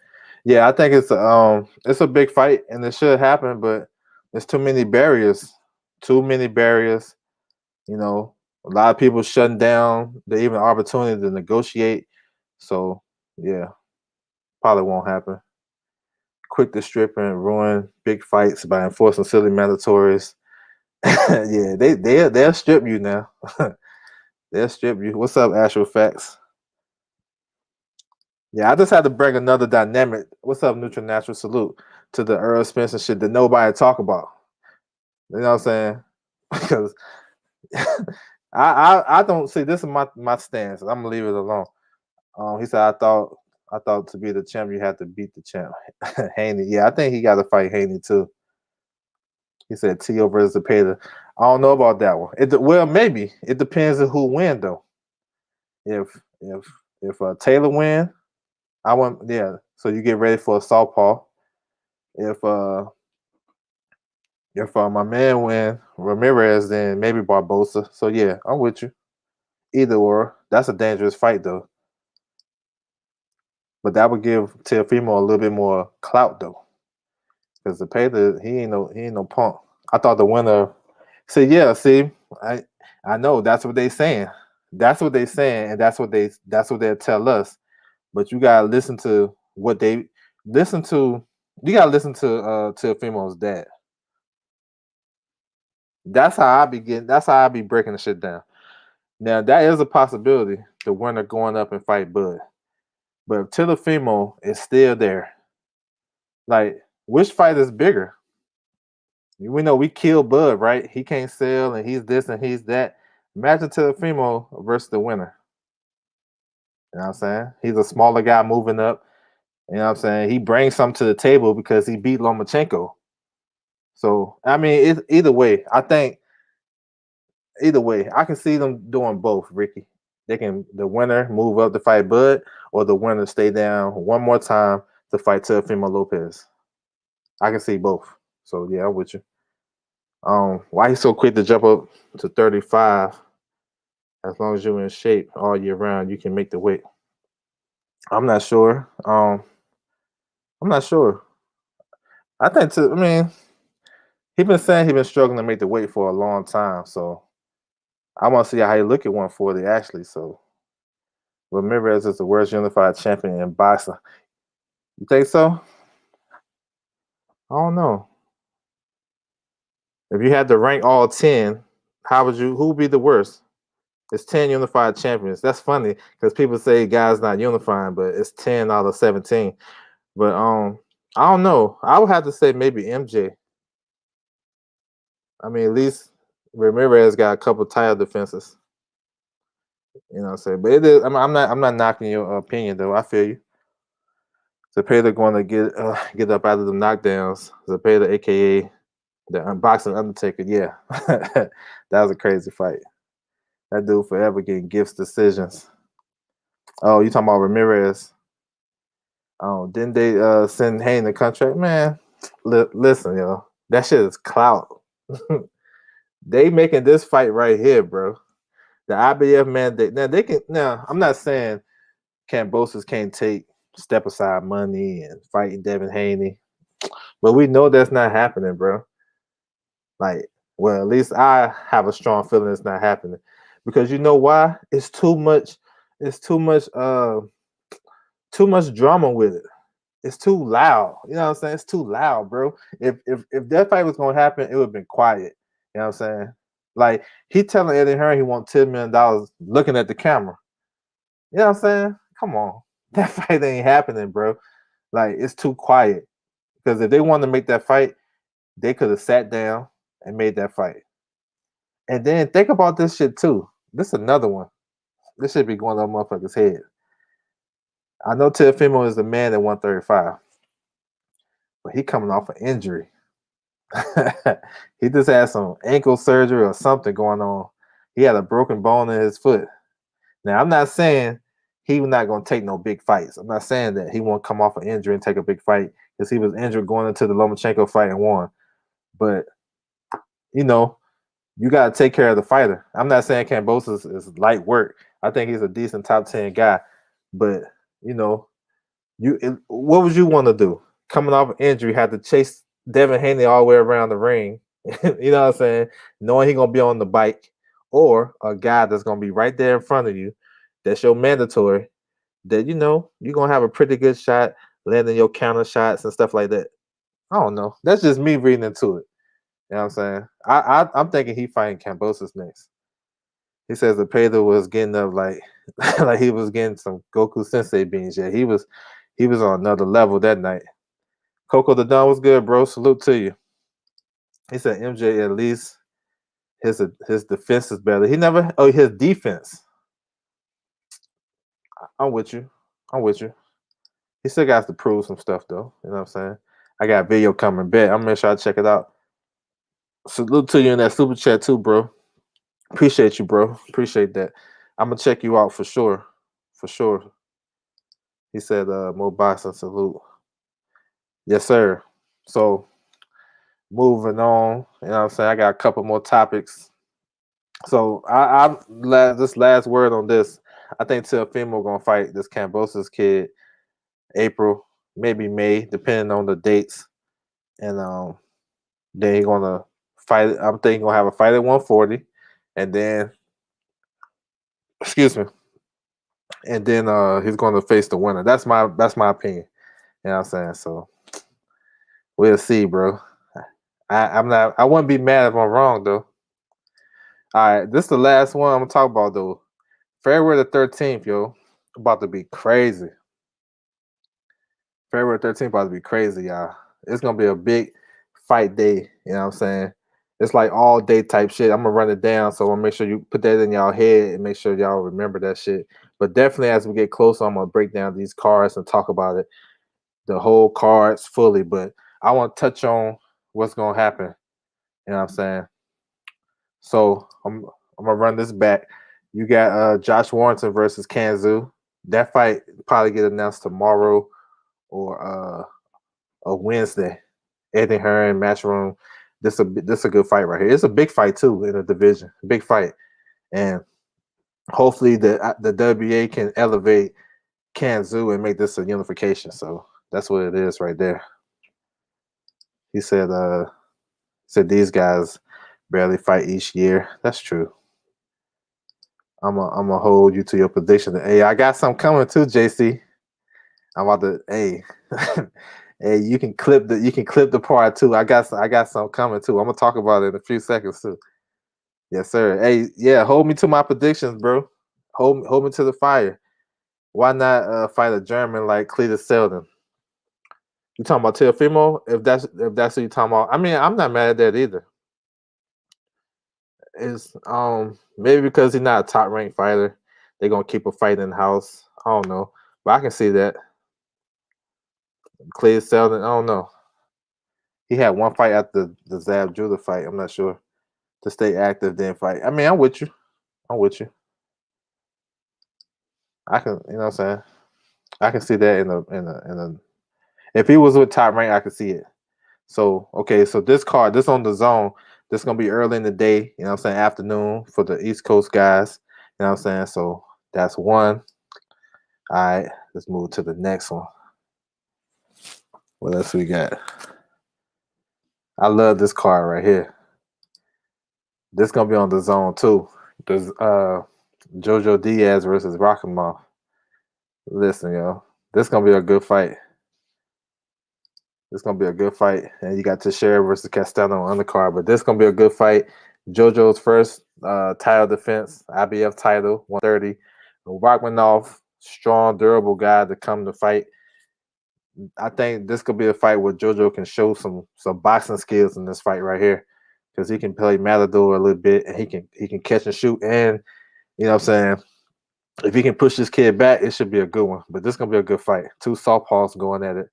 Speaker 1: Yeah, I think it's a big fight and it should happen, but there's too many barriers. Too many barriers. You know, a lot of people shutting down the even opportunity to negotiate. So yeah, probably won't happen. Quick to strip and ruin big fights by enforcing silly mandatories. Yeah, they'll strip you now. They'll strip you. What's up, Actual Facts? Yeah, I just had to bring another dynamic. What's up, Neutral Natural? Salute to the Earl Spencer shit that nobody talk about. You know what I'm saying? Because I don't see this is my stance. I'm gonna leave it alone. He said I thought to be the champ you had to beat the champ. Haney. Yeah, I think he got to fight Haney too. He said Tio versus Zepeda. I don't know about that one. Well, maybe it depends on who win though. If Taylor win, I want yeah. So you get ready for a southpaw. If uh if my man win Ramirez, then maybe Barbosa. So yeah, I'm with you. Either or, that's a dangerous fight though. But that would give Teofimo a little bit more clout though, because the Payton he ain't no punk. I thought the winner. See, yeah, see, I know that's what they saying. That's what they saying, and that's what they'll tell us. But you gotta listen to what they listen to. You gotta listen to Teofimo's dad. That's how I be getting. That's how I be breaking the shit down. Now that is a possibility. The winner going up and fight Bud, but if Teofimo is still there, like which fight is bigger? We know we killed Bud, right? He can't sell, and he's this and he's that. Imagine Teofimo versus the winner. You know what I'm saying? He's a smaller guy moving up. You know what I'm saying? He brings something to the table because he beat Lomachenko. So I mean, it's either way. I think either way, I can see them doing both. Ricky, they can the winner move up to fight Bud, or the winner stay down one more time to fight Teofimo Lopez. I can see both. So yeah, I'm with you. Why he's so quick to jump up to 35? As long as you're in shape all year round, you can make the weight. I'm not sure. I'm not sure. I think I mean, he been saying he been struggling to make the weight for a long time. So I want to see how he look at 140 actually. So Ramirez is the worst unified champion in boxing. You think so? I don't know. If you had to rank all 10, how would you? Who would be the worst? It's 10 unified champions. That's funny because people say guys not unifying, but it's 10 out of 17. But I don't know. I would have to say maybe MJ. I mean, at least Ramirez got a couple title defenses. You know what I'm saying? But it is. I'm not knocking your opinion though. I feel you. Zepeda going to get up out of the knockdowns. Zepeda, aka the unboxing Undertaker. Yeah, that was a crazy fight. That dude forever getting gifts decisions. Oh, you talking about Ramirez? Oh, didn't they send Hayne the contract? Man, listen, yo, that shit is clout. They making this fight right here, bro. The IBF mandate. Now they can. Now I'm not saying Cambosis can't take step aside money and fighting Devin Haney, but we know that's not happening, bro. Like, well, at least I have a strong feeling it's not happening because you know why? It's too much. It's too much. Too much drama with it. It's too loud. You know what I'm saying? It's too loud, bro. If that fight was gonna happen, it would have been quiet. You know what I'm saying? Like he telling Eddie Hearn he wants $10 million looking at the camera. You know what I'm saying? Come on. That fight ain't happening, bro. Like it's too quiet. Because if they wanted to make that fight, they could have sat down and made that fight. And then think about this shit too. This is another one. This should be going on motherfuckers' head. I know Teofimo is the man at 135. but he coming off an injury. He just had some ankle surgery or something going on. He had a broken bone in his foot. Now, I'm not saying he was not going to take no big fights. I'm not saying that he won't come off an injury and take a big fight because he was injured going into the Lomachenko fight and won. But, you know, you got to take care of the fighter. I'm not saying Kambosos is light work. I think he's a decent top 10 guy. But, you know, what would you want to do? Coming off an injury, had to chase Devin Haney all the way around the ring. You know what I'm saying? Knowing he's going to be on the bike, or a guy that's going to be right there in front of you, that's your mandatory, that, you know, you're going to have a pretty good shot, landing your counter shots and stuff like that. I don't know. That's just me reading into it. You know what I'm saying? I'm thinking he fighting Kambosos next. He says the Pedro was getting up like like he was getting some Goku Sensei beans. Yeah, he was on another level that night. Coco the Don was good, bro. Salute to you. He said MJ at least his defense is better. He never his defense. I'm with you. He still got to prove some stuff though. You know what I'm saying? I got a video coming back. I'm gonna make sure I check it out. Salute to you in that super chat too, bro. Appreciate you, bro. Appreciate that. I'm gonna check you out for sure. For sure. He said Mo Boxing salute. Yes, sir. So moving on, you know what I'm saying? I got a couple more topics. So this last word on this. I think Teofimo gonna fight this Kambosos kid April, maybe May, depending on the dates. And then he's gonna fight. I'm thinking gonna have a fight at 140, and then excuse me, and then he's gonna face the winner. That's my opinion. You know what I'm saying? So we'll see, bro. I wouldn't be mad if I'm wrong though. All right, this is the last one I'm gonna talk about though. February the 13th, yo, about to be crazy. February 13th about to be crazy, y'all. It's gonna be a big fight day. You know what I'm saying? It's like all day type shit. I'm gonna run it down, so I'm gonna make sure you put that in y'all head and make sure y'all remember that shit. But definitely, as we get closer, I'm gonna break down these cards and talk about it, the whole cards fully. But I want to touch on what's gonna happen. You know what I'm saying? So I'm gonna run this back. You got Josh Warrington versus Kanzu. That fight probably get announced tomorrow or Wednesday. Eddie Hearn Matchroom. This a good fight right here. It's a big fight too in the division. Big fight, and hopefully the WBA can elevate Kanzu and make this a unification. So that's what it is right there. He said these guys barely fight each year. That's true. I'm gonna hold you to your prediction. Hey, I got something coming too, JC. I'm about to hey, you can clip the part too. I got something coming too. I'm gonna talk about it in a few seconds too. Yes, sir. Hey, yeah, hold me to my predictions, bro. Hold me to the fire. Why not fight a German like Cletus Selden? You talking about Teofimo? If that's what you talking about, I mean, I'm not mad at that either. It's maybe because he's not a top ranked fighter, they're gonna keep a fight in the house. I don't know, but I can see that. Cletus Selden, I don't know. He had one fight after the Zab Judah fight. I'm not sure. To stay active, then fight. I mean, I'm with you. I can, you know what I'm saying? I can see that in a. If he was with Top Rank, I could see it. So okay, so this card, this on the zone, this gonna be early in the day. You know what I'm saying? Afternoon for the East Coast guys. You know what I'm saying? So that's one. All right, let's move to the next one. What else we got? I love this card right here. This gonna be on the zone too. There's Jojo Diaz versus Rakhimov. Listen, yo, this gonna be a good fight. It's gonna be a good fight, and you got Teixeira versus Castano on the card. But this gonna be a good fight. JoJo's first title defense, IBF title, 130. Rachmaninoff, strong, durable guy to come to fight. I think this could be a fight where JoJo can show some boxing skills in this fight right here, because he can play Matador a little bit, and he can catch and shoot. And you know what I'm saying, if he can push this kid back, it should be a good one. But this is gonna be a good fight. Two southpaws going at it.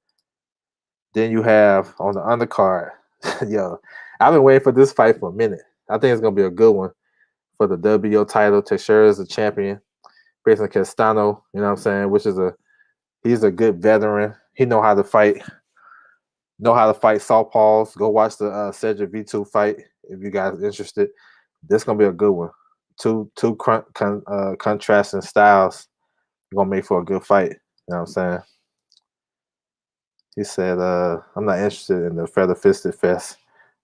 Speaker 1: Then you have on the undercard, yo, I've been waiting for this fight for a minute. I think it's gonna be a good one for the WBO title. Teixeira is the champion, facing Castano. You know what I'm saying? He's a good veteran. He know how to fight southpaws. Go watch the Cedric V2 fight if you guys are interested. This gonna be a good one. Two contrasting styles gonna make for a good fight. You know what I'm saying? He said, I'm not interested in the feather fisted fest.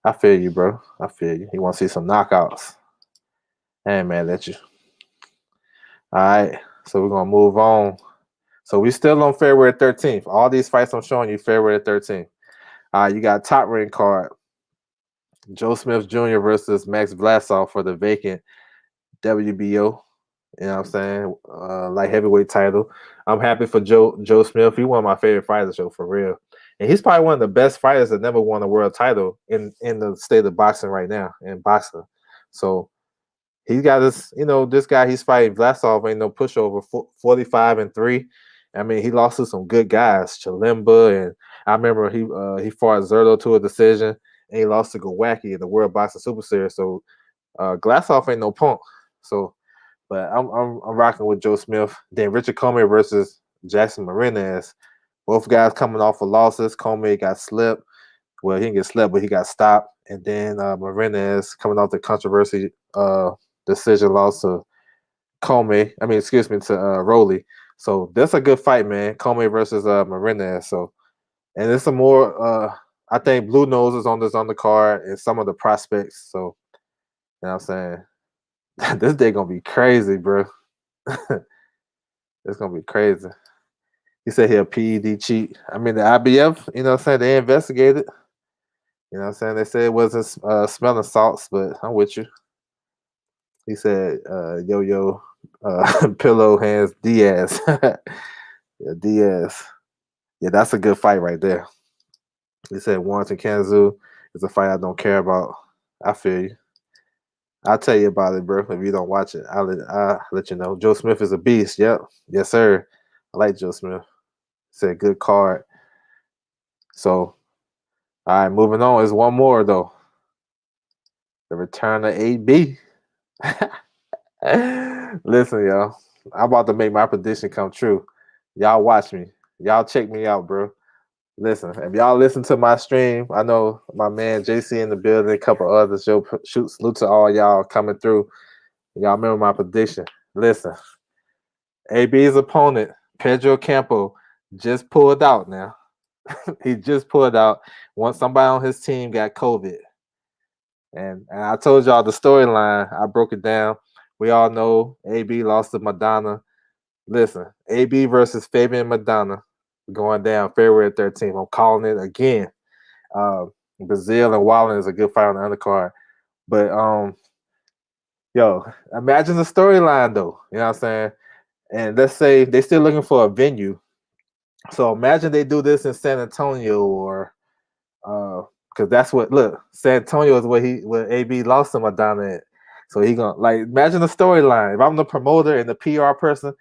Speaker 1: I feel you, bro. I feel you. He want to see some knockouts. I ain't mad at you. All right. So we're gonna move on. So we still on February 13th. All these fights I'm showing you February 13th. You got top ring card. Joe Smith Jr. versus Max Vlasov for the vacant WBO. You know what I'm saying? Light heavyweight title. I'm happy for Joe Smith. He's one of my favorite fighters, Joe, for real. And he's probably one of the best fighters that never won a world title in the state of boxing right now, in boxing. So he's got this, this guy he's fighting, Vlasov, ain't no pushover, 45-3. I mean, he lost to some good guys, Chilemba, and I remember he fought Zerto to a decision, and he lost to Gowacki in the World Boxing Super Series. So Vlasov ain't no punk. So, but I'm rocking with Joe Smith. Then Richard Comey versus Jackson Marinez. Both guys coming off of losses. Comey got slipped. Well, he didn't get slipped, but he got stopped. And then Marinez coming off the controversy decision loss to Rowley. So that's a good fight, man. Comey versus Marinez. So, and there's some more. I think Blue Nose is on this undercard and some of the prospects. So, you know what I'm saying? This day gonna be crazy, bro. It's gonna be crazy. He said he'll PED cheat. I mean, the IBF, you know what I'm saying? They investigated. You know what I'm saying? They said it wasn't smelling salts, but I'm with you. He said, yo, pillow hands Diaz. Yeah, Diaz. Yeah, that's a good fight right there. He said Warrington Kanzu is a fight I don't care about. I feel you. I'll tell you about it, bro. If you don't watch it, I'll let you know. Joe Smith is a beast. Yep. Yes, sir. I like Joe Smith. Said good card. So, all right, moving on. There's one more, though. The return of AB. Listen, y'all. I'm about to make my prediction come true. Y'all watch me. Y'all check me out, bro. Listen, if y'all listen to my stream, I know my man JC in the building, a couple others. Shoot, salute to all y'all coming through. Y'all remember my prediction. Listen, AB's opponent, Pedro Campo, just pulled out now. He just pulled out once somebody on his team got COVID. And I told y'all the storyline. I broke it down. We all know AB lost to Madonna. Listen, AB versus Fabian Madonna going down February 13th. I'm calling it again. Brazil and Wallen is a good fight on the undercard. But imagine the storyline though. You know what I'm saying? And let's say they're still looking for a venue. So imagine they do this in San Antonio or because that's what San Antonio is where AB lost to Madonna at. So he gonna imagine the storyline. If I'm the promoter and the PR person,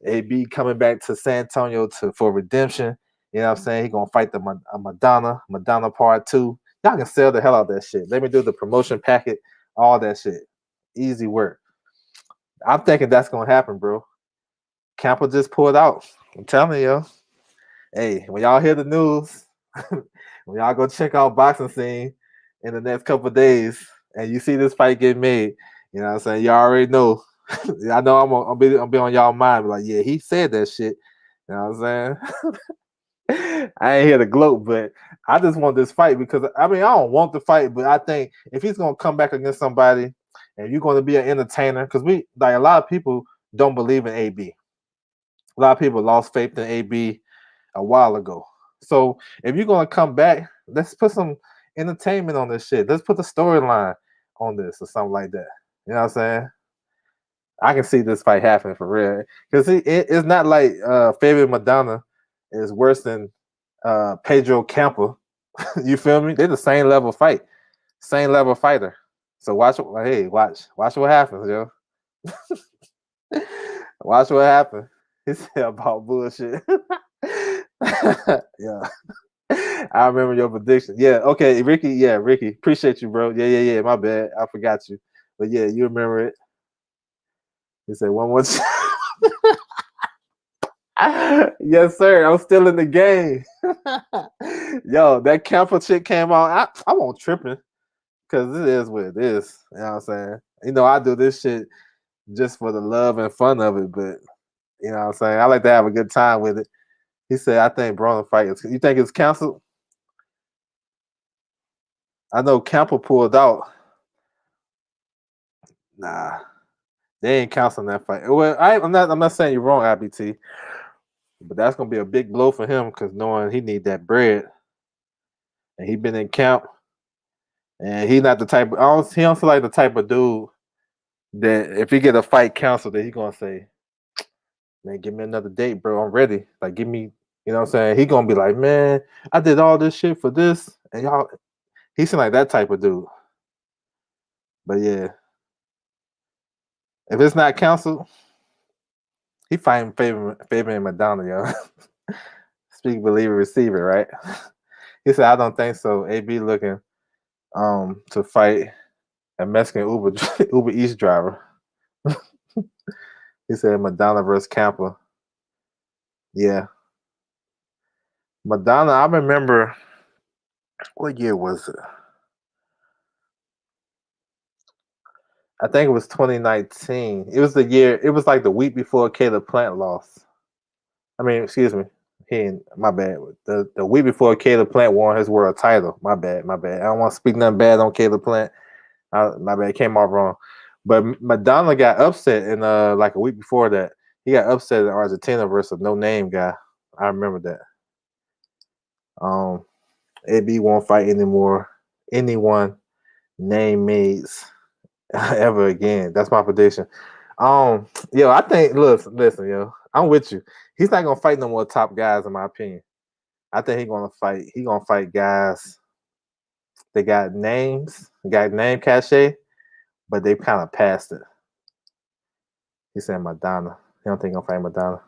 Speaker 1: AB coming back to San Antonio for redemption. You know what I'm saying? He gonna fight the Madonna Part 2. Y'all can sell the hell out of that shit. Let me do the promotion packet, all that shit. Easy work. I'm thinking that's gonna happen, bro. Campo just pulled out. I'm telling you. Hey, when y'all hear the news, when y'all go check out Boxing Scene in the next couple of days, and you see this fight get made, you know what I'm saying? You already know. I know I'll be on y'all mind. Like, yeah, he said that shit. You know what I'm saying? I ain't here to gloat, but I just want this fight because I don't want the fight, but I think if he's gonna come back against somebody and you're gonna be an entertainer, because a lot of people don't believe in AB. A lot of people lost faith in AB a while ago. So if you're gonna come back, let's put some entertainment on this shit. Let's put the storyline on this or something like that. You know what I'm saying? I can see this fight happening for real. Because it's not like Fabian Madonna is worse than Pedro Campo. You feel me? They're the same level fight. Same level fighter. So watch what happens, yo. Watch what happens. He said about bullshit. Yeah. I remember your prediction. Yeah, okay, Ricky. Yeah, Ricky. Appreciate you, bro. Yeah. My bad. I forgot you. But yeah, you remember it. He said one more time. Yes, sir. I'm still in the game. Yo, that camper chick came on. I won't tripping because it is what it is. You know what I'm saying? I do this shit just for the love and fun of it, but you know what I'm saying? I like to have a good time with it. He said, I think Braun fight is. You think it's canceled? I know Camper pulled out. Nah, they ain't canceling that fight. Well, I'm not saying you're wrong, IBT, but that's gonna be a big blow for him because knowing he need that bread and he been in camp and he not the type. He don't feel like the type of dude that if he get a fight canceled, that he gonna say, "Man, give me another date, bro. I'm ready. Like, give me." You know what I'm saying? He gonna be like, "Man, I did all this shit for this," and y'all. He seem like that type of dude. But yeah, if it's not canceled, he fighting Fabian and Madonna, yo. Speak believer receiver, right? He said, I don't think so. AB looking to fight a Mexican Uber Uber Eats driver. He said Madonna versus Campa. Yeah. Madonna, I remember what year was it? I think it was 2019. It was it was like the week before Caleb Plant lost. I mean, excuse me. My bad. The week before Caleb Plant won his world title. My bad. I don't want to speak nothing bad on Caleb Plant. My bad, came off wrong. But Madonna got upset in like a week before that. He got upset in Argentina versus a no name guy. I remember that. AB won't fight anymore. Anyone name mates ever again. That's my prediction. Yo, I think listen, yo, I'm with you. He's not gonna fight no more top guys, in my opinion. I think He gonna fight guys. They got name cachet, but they kind of passed it. He said Madonna. He don't think he'll fight Madonna.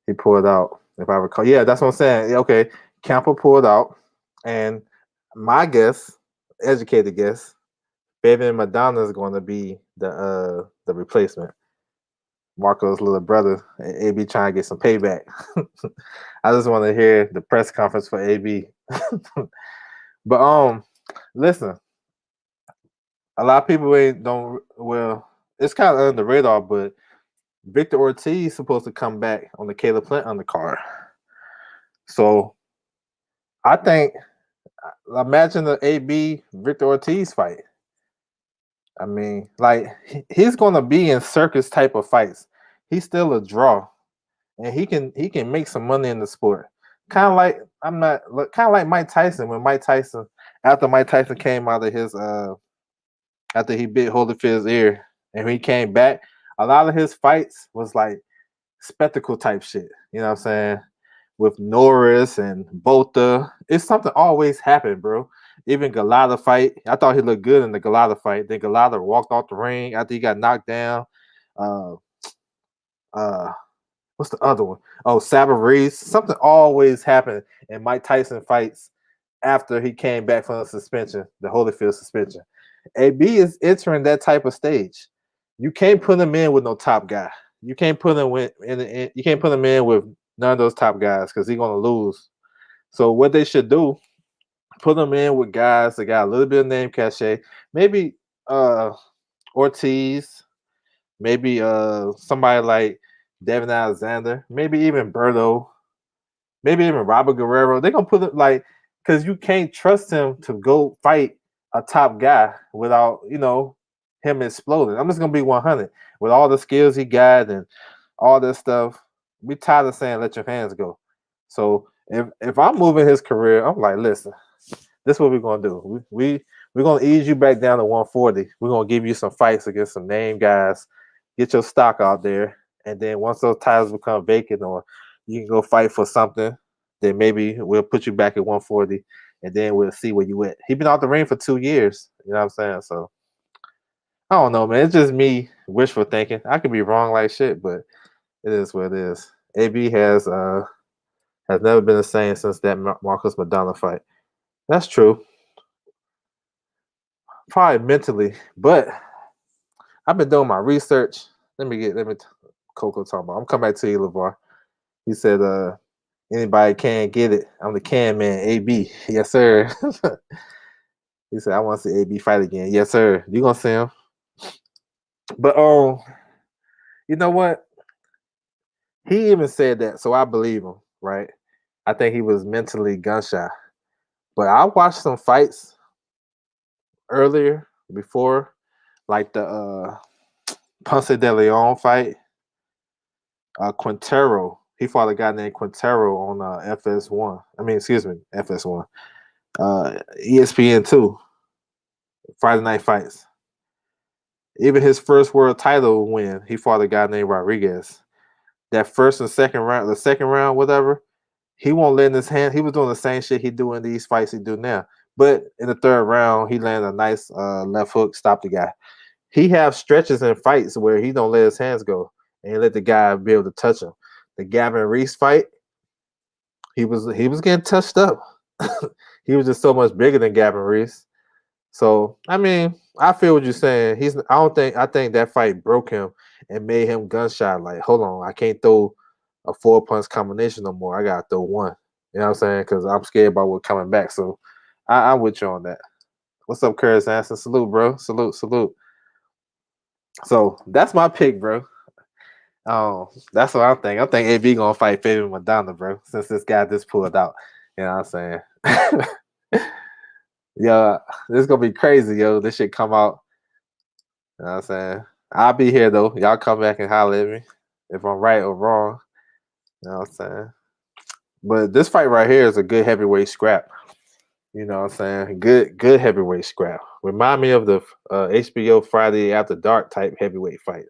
Speaker 1: He pulled out, if I recall. Yeah, that's what I'm saying. Okay, Camper pulled out, and my guess, educated guess, Baby and Madonna is going to be the replacement. Marco's little brother. AB trying to get some payback. I just want to hear the press conference for AB. But listen, a lot of people ain't don't well. It's kind of under the radar, but Victor Ortiz is supposed to come back on the Caleb Plant undercard. So I think, imagine the AB Victor Ortiz fight. I mean, like he's gonna be in circus type of fights. He's still a draw, and he can make some money in the sport. Kind of like kind of like Mike Tyson when after Mike Tyson came out of his after he bit Holyfield's ear and he came back, a lot of his fights was like spectacle type shit. You know what I'm saying? With Norris and Botha. It's something always happened, bro. Even Galata fight. I thought he looked good in the Galata fight. Then Galata walked off the ring after he got knocked down. Uh what's the other one? Oh, Savarese. Something always happened in Mike Tyson fights after he came back from the suspension, the Holyfield suspension. AB is entering that type of stage. You can't put him in with no top guy. You can't put him you can't put him in with none of those top guys because he's gonna lose. So what they should do, put him in with guys that got a little bit of name cachet. Maybe Ortiz, maybe somebody like Devin Alexander, maybe even Berto, maybe even Robert Guerrero. They're gonna put it like because you can't trust him to go fight a top guy without him exploding. I'm just gonna be 100 with all the skills he got and all this stuff. We tired of saying let your hands go. So if I'm moving his career, I'm like, listen, this is what we're gonna do. We're gonna ease you back down to 140. We're gonna give you some fights against some name guys, get your stock out there, and then once those titles become vacant or you can go fight for something, then maybe we'll put you back at 140 and then we'll see where you at. He been out the ring for 2 years. You know what I'm saying? So I don't know, man. It's just me wishful thinking. I could be wrong like shit, but it is what it is. AB has Has never been the same since that Marcus Madonna fight. That's true. Probably mentally, but I've been doing my research. Coco talking about. I'm coming back to you, LeVar. He said, anybody can get it. I'm the can man, AB. Yes, sir. He said, I want to see AB fight again. Yes, sir. You gonna see him. But you know what? He even said that, so I believe him, right? I think he was mentally gun shy. But I watched some fights earlier before, like the Ponce de Leon fight. Quintero. He fought a guy named Quintero on FS1. I mean, excuse me, FS1. ESPN2. Friday Night Fights. Even his first world title win, he fought a guy named Rodriguez. That first and second round, the second round, whatever, he won't let in his hand. He was doing the same shit he do in these fights he do now. But in the third round, he landed a nice left hook, stopped the guy. He have stretches in fights where he don't let his hands go and he let the guy be able to touch him. The Gavin Reese fight, he was getting touched up. He was just so much bigger than Gavin Reese. So I mean, I feel what you're saying. I think that fight broke him and made him gun shy. Like, hold on, I can't throw a 4-punch combination no more. I gotta throw one. You know what I'm saying? Because I'm scared about what coming back. So I'm with you on that. What's up, Curtis Anson? Salute, bro. Salute, salute. So that's my pick, bro. That's what I'm thinking. I think AB gonna fight Fabian Madonna, bro. Since this guy just pulled out. You know what I'm saying? Yeah, this is gonna be crazy, yo. This shit come out. You know what I'm saying? I'll be here though. Y'all come back and holler at me if I'm right or wrong. You know what I'm saying? But this fight right here is a good heavyweight scrap. You know what I'm saying? Good heavyweight scrap. Remind me of the HBO Friday After Dark type heavyweight fight.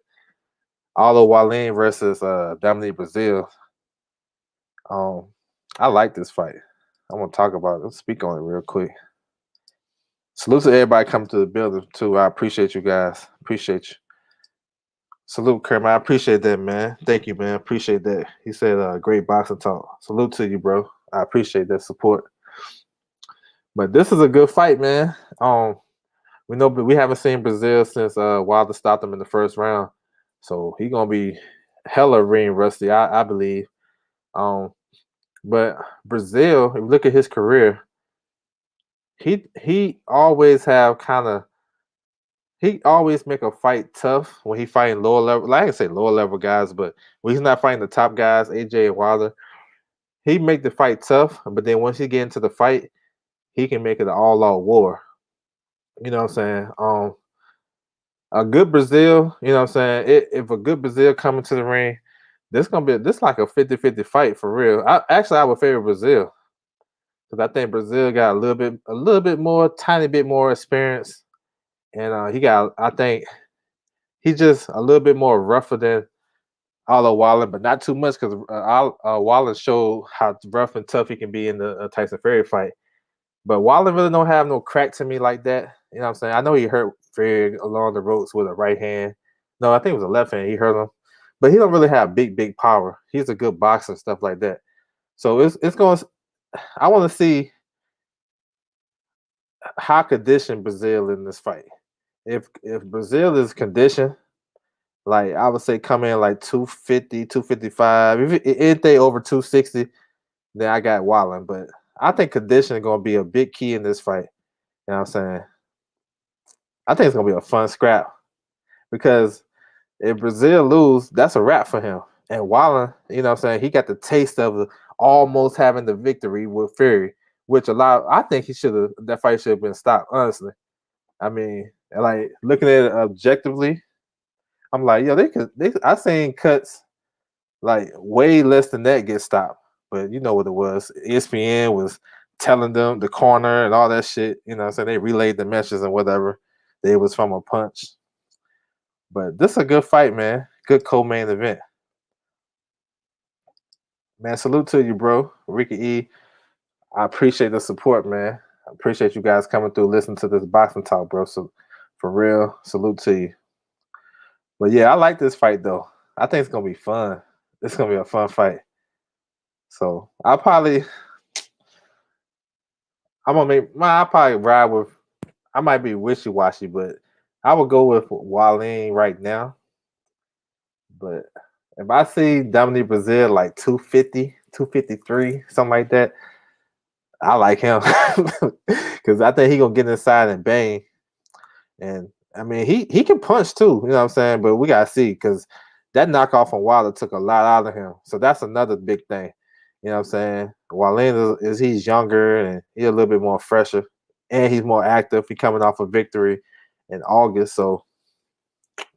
Speaker 1: Aldo Wallin versus Dominique Brazil. I like this fight. I'm gonna talk about it. Let's speak on it real quick. Salute to everybody coming to the building too. I appreciate you guys. Appreciate you. Salute, Kermit. I appreciate that, man. Thank you, man. Appreciate that. He said, great boxing talk. Salute to you, bro. I appreciate that support. But this is a good fight, man. We know we haven't seen Brazil since Wilder stopped him in the first round. So he gonna be hella ring rusty, I believe. But Brazil, if you look at his career, he always have kind of he always make a fight tough when he fighting lower level. Like I can say lower level guys, but when he's not fighting the top guys, AJ and Wilder, he make the fight tough. But then once he get into the fight, he can make it an all out war. You know what I'm saying? A good Brazil, you know what I'm saying? If a good Brazil coming to the ring, this gonna be this like a 50-50 fight for real. I would favor Brazil because I think Brazil got a little bit more, tiny bit more experience, and I think he's just a little bit more rougher than Aldo Wallen, but not too much because Wallen showed how rough and tough he can be in the Tyson Fury fight. But Wallen really don't have no crack to me like that. You know what I'm saying? I know he hurt Fury along the ropes with a right hand. No, I think it was a left hand. He hurt him, but he don't really have big power. He's a good boxer and stuff like that. So it's going. I want to see how conditioned Brazil in this fight. If Brazil is conditioned, like I would say come in like 250, 255. If they over 260, then I got Wallen. But I think conditioning is gonna be a big key in this fight. You know what I'm saying? I think it's gonna be a fun scrap because if Brazil lose, that's a wrap for him. And Wallen, you know what I'm saying, he got the taste of almost having the victory with Fury, which I think that fight should have been stopped, honestly. I mean, like looking at it objectively, I'm like, yo, I seen cuts like way less than that get stopped. But you know what it was. ESPN was telling them the corner and all that shit. You know what I'm saying? They relayed the messages and whatever. They was from a punch. But this is a good fight, man. Good co-main event. Man, salute to you, bro. Ricky E. I appreciate the support, man. I appreciate you guys coming through, listening to this boxing talk, bro. So for real, salute to you. But yeah, I like this fight though. I think it's gonna be fun. It's gonna be a fun fight. So I'm gonna I probably ride with. I might be wishy washy, but I would go with Wallin right now. But if I see Dominique Brazil like 250, 253, something like that, I like him because I think he gonna get inside and bang. And I mean, he can punch too. You know what I'm saying? But we gotta see because that knockoff on Wilder took a lot out of him. So that's another big thing. You know what I'm saying? Wallin is he's younger and he's a little bit more fresher, and he's more active. He coming off a victory in August, so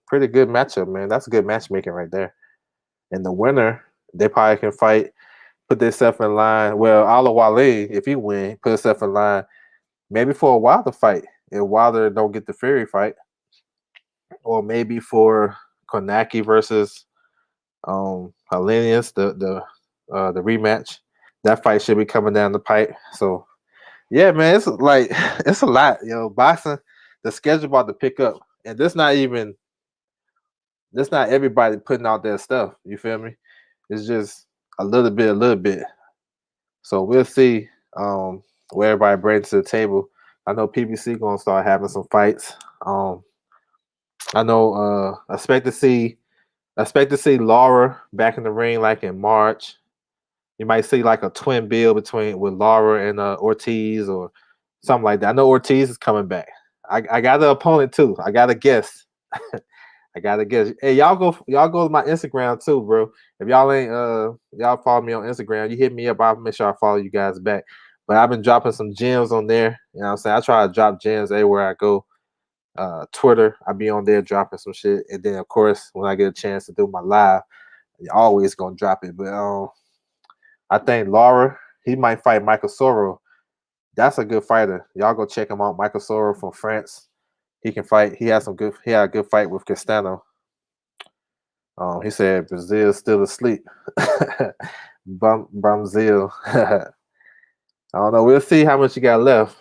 Speaker 1: pretty good matchup, man. That's good matchmaking right there. And the winner, they probably can fight, put themselves in line. Well, Ala Wale, if he win, put himself in line maybe for a Wilder fight. If Wilder don't get the Fury fight, or maybe for Konaki versus Hellenius, the rematch. That fight should be coming down the pipe. So yeah, man, it's like it's a lot, Boxing, the schedule about to pick up, and this not everybody putting out their stuff. You feel me? It's just a little bit, a little bit. So we'll see where everybody brings to the table. I know PBC gonna start having some fights. I know expect to see Laura back in the ring like in March. You might see like a twin bill between with Laura and Ortiz or something like that. I know Ortiz is coming back. I got the opponent too. I got a guess. I gotta guess. Hey, y'all go to my Instagram too, bro. If y'all ain't y'all follow me on Instagram, you hit me up, I'll make sure I follow you guys back. But I've been dropping some gems on there. You know what I'm saying? I try to drop gems everywhere I go. Twitter, I be on there dropping some shit. And then of course when I get a chance to do my live, you always gonna drop it. But I think Laura, he might fight Michael Soro. That's a good fighter. Y'all go check him out. Michael Soro from France. He can fight. He had a good fight with Castano. He said Brazil's still asleep. Brazil. I don't know. We'll see how much you got left.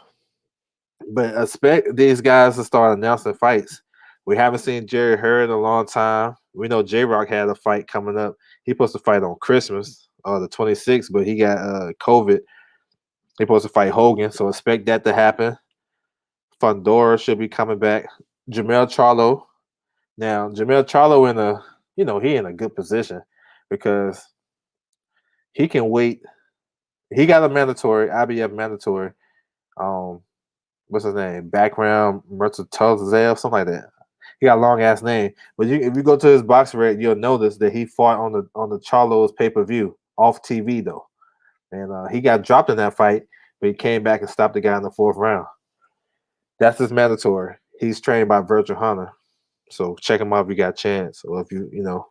Speaker 1: But expect these guys to start announcing fights. We haven't seen Jerry Hurd in a long time. We know J Rock had a fight coming up. He supposed to fight on Christmas, the 26th, but he got COVID. He supposed to fight Hogan, so expect that to happen. Fundora should be coming back. Jamel Charlo. Now, Jamel Charlo he in a good position because he can wait. He got a mandatory, IBF mandatory. Um, what's his name? Background Mertzazel, something like that. He got a long ass name. But if you go to his box rec, you'll notice that he fought on the Charlo's pay-per-view off TV though. And he got dropped in that fight, but he came back and stopped the guy in the 4th round. That's his mandatory. He's trained by Virgil Hunter. So check him out if you got a chance or if you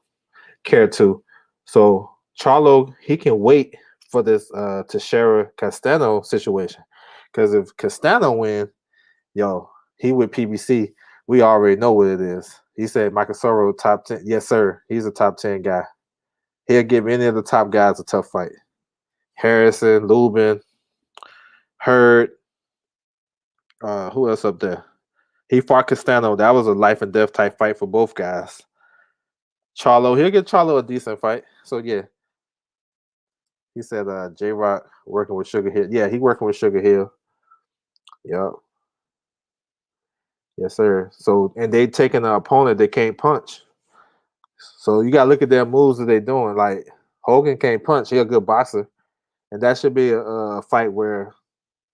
Speaker 1: care to. So Charlo, he can wait for this Teixeira Castano situation. Because if Castano win, he with PBC, we already know what it is. He said Michael Soro top 10. Yes, sir. He's a top 10 guy. He'll give any of the top guys a tough fight. Harrison, Lubin, Hurd. Who else up there? He fought Castano. That was a life and death type fight for both guys. Charlo, he'll get Charlo a decent fight. So yeah. He said J Rock working with Sugar Hill. Yeah, he working with Sugar Hill. Yep. Yes, sir. So and they taking an opponent they can't punch. So you gotta look at their moves that they doing. Like Hogan can't punch, he a good boxer. And that should be a fight where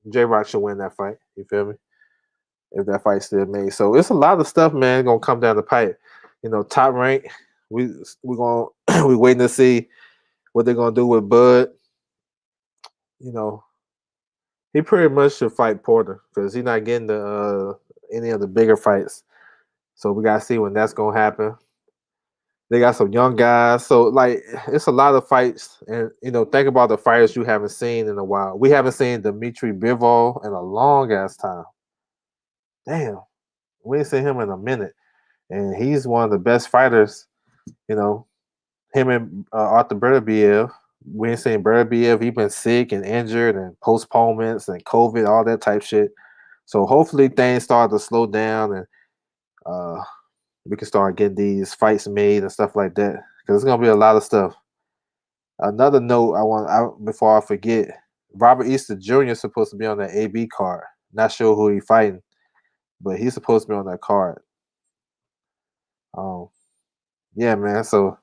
Speaker 1: J Rock should win that fight. You feel me? If that fight's still made. So it's a lot of stuff, man, gonna come down the pipe. Top rank. We gonna we waiting to see what they're gonna do with Bud. He pretty much should fight Porter because he's not getting any of the bigger fights. So we gotta see when that's gonna happen. They got some young guys, so like it's a lot of fights, and think about the fighters you haven't seen in a while. We haven't seen Dmitry Bivol in a long ass time. Damn, we ain't seen him in a minute, and he's one of the best fighters. You know, him and Arthur Beterbiev. We ain't seen Beterbiev. He been sick and injured and postponements and COVID, all that type shit. So hopefully things start to slow down and we can start getting these fights made and stuff like that. Because it's gonna be a lot of stuff. Another note before I forget, Robert Easter Jr. is supposed to be on the AB card. Not sure who he's fighting, but he's supposed to be on that card. Yeah, man. So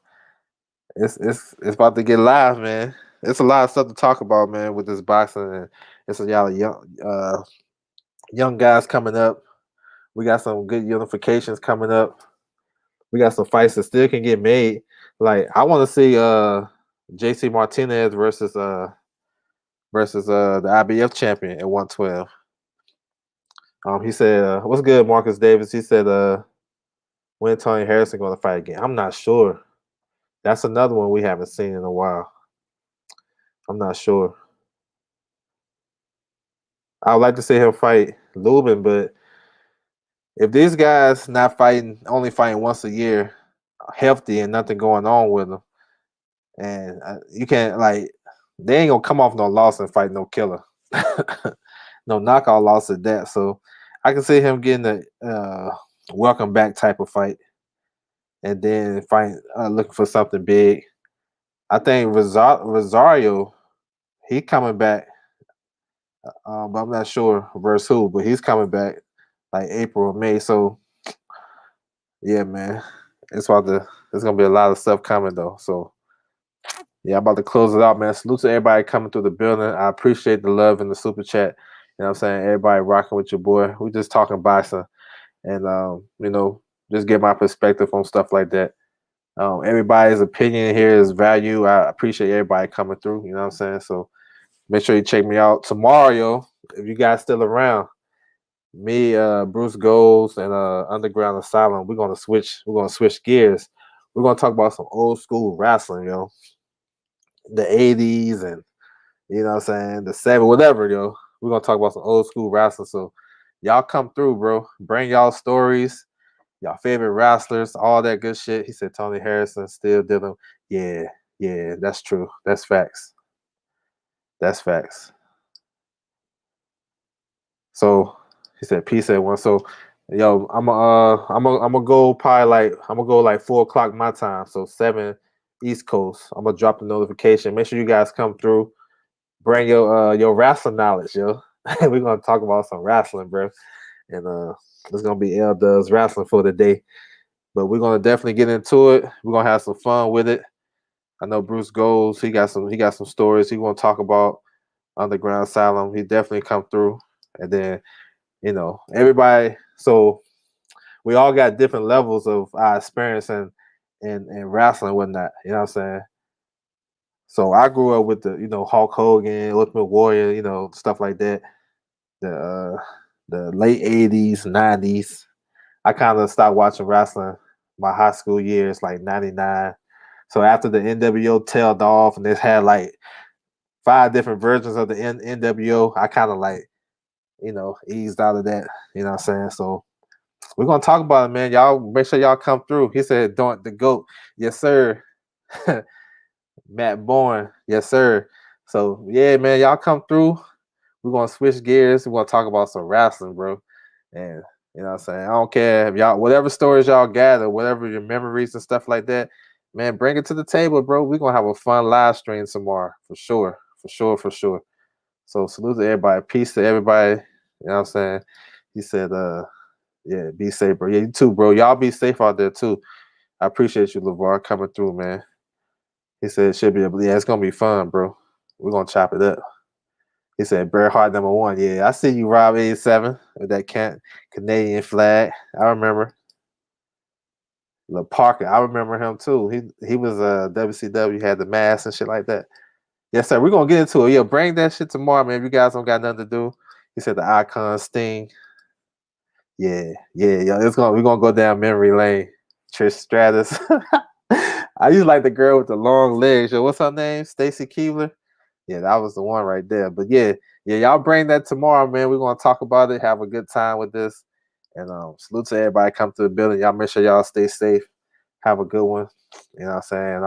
Speaker 1: it's about to get live, man. It's a lot of stuff to talk about, man, with this boxing, and it's a lot of young guys coming up. We got some good unifications coming up. We got some fights that still can get made. Like I want to see JC Martinez versus the IBF champion at 112. He said, "What's good, Marcus Davis?" He said, "When Tony Harrison going to fight again?" I'm not sure. That's another one we haven't seen in a while. I'm not sure. I would like to see him fight Lubin, but if these guys not fighting, only fighting once a year, healthy and nothing going on with them, and you can't like they ain't gonna come off no loss and fight no killer, no knockout loss at that. So I can see him getting a welcome back type of fight, and then fight looking for something big. I think Rosario, he coming back, but I'm not sure versus who, but he's coming back like April or May. So yeah, man, there's gonna be a lot of stuff coming though. So yeah, I'm about to close it out, man. Salute to everybody coming through the building. I appreciate the love and the super chat. You know what I'm saying? Everybody rocking with your boy. We just talking boxing and just get my perspective on stuff like that. Everybody's opinion here is value. I appreciate everybody coming through. You know what I'm saying? So make sure you check me out tomorrow, yo. If you guys still around, me, Bruce Goals, and Underground Asylum, we're gonna switch gears. We're gonna talk about some old school wrestling, yo. The 80s and you know what I'm saying, the 70s, whatever, yo. We're gonna talk about some old school wrestling. So y'all come through, bro. Bring y'all stories, y'all favorite wrestlers, all that good shit. He said Tony Harrison still dealing. Yeah, yeah, that's true. That's facts. That's facts. So he said peace everyone. So yo, I'm gonna go probably like I'm gonna go like 4 o'clock my time. So 7 East Coast. I'm gonna drop the notification. Make sure you guys come through. Bring your wrestling knowledge, yo. We're gonna talk about some wrestling, bro. And it's gonna be LDuBB's wrestling for the day. But we're gonna definitely get into it. We're gonna have some fun with it. I know Bruce Goes. He got some stories he want to talk about. Underground Asylum. He definitely come through. And then everybody. So we all got different levels of our experience in wrestling and whatnot. You know what I'm saying? So I grew up with the Hulk Hogan, Ultimate Warrior, stuff like that. The late 80s, 90s. I kind of stopped watching wrestling my high school years, like 99. So after the NWO tailed off and it had like 5 different versions of the NWO, I kind of like, eased out of that. You know what I'm saying? So we're gonna talk about it, man. Y'all make sure y'all come through. He said, "Don't the goat." Yes, sir. Matt Bourne. Yes, sir. So yeah, man, y'all come through. We're gonna switch gears. We're gonna talk about some wrestling, bro. And you know what I'm saying? I don't care if y'all whatever stories y'all gather, whatever your memories and stuff like that, man, bring it to the table, bro. We're gonna have a fun live stream tomorrow for sure. For sure, for sure. So salute to everybody. Peace to everybody. You know what I'm saying? He said, yeah, be safe, bro. Yeah, you too, bro. Y'all be safe out there too. I appreciate you, LeVar, coming through, man. He said it should be yeah, it's gonna be fun, bro. We're gonna chop it up. He said Bret Hart #1. Yeah, I see you, Rob 87 with that Canadian flag. I remember. Le Parker, I remember him too. He was WCW, had the mask and shit like that. Yes, sir. We're gonna get into it. Yeah, bring that shit tomorrow, man. If you guys don't got nothing to do. He said the Icon Sting. Yeah, yeah. We're gonna go down memory lane. Trish Stratus. I used to like the girl with the long legs. Yo, what's her name? Stacy Keebler. Yeah, that was the one right there. But yeah, y'all bring that tomorrow, man. We're gonna talk about it, have a good time with this. And salute to everybody come to the building. Y'all make sure y'all stay safe. Have a good one. You know what I'm saying?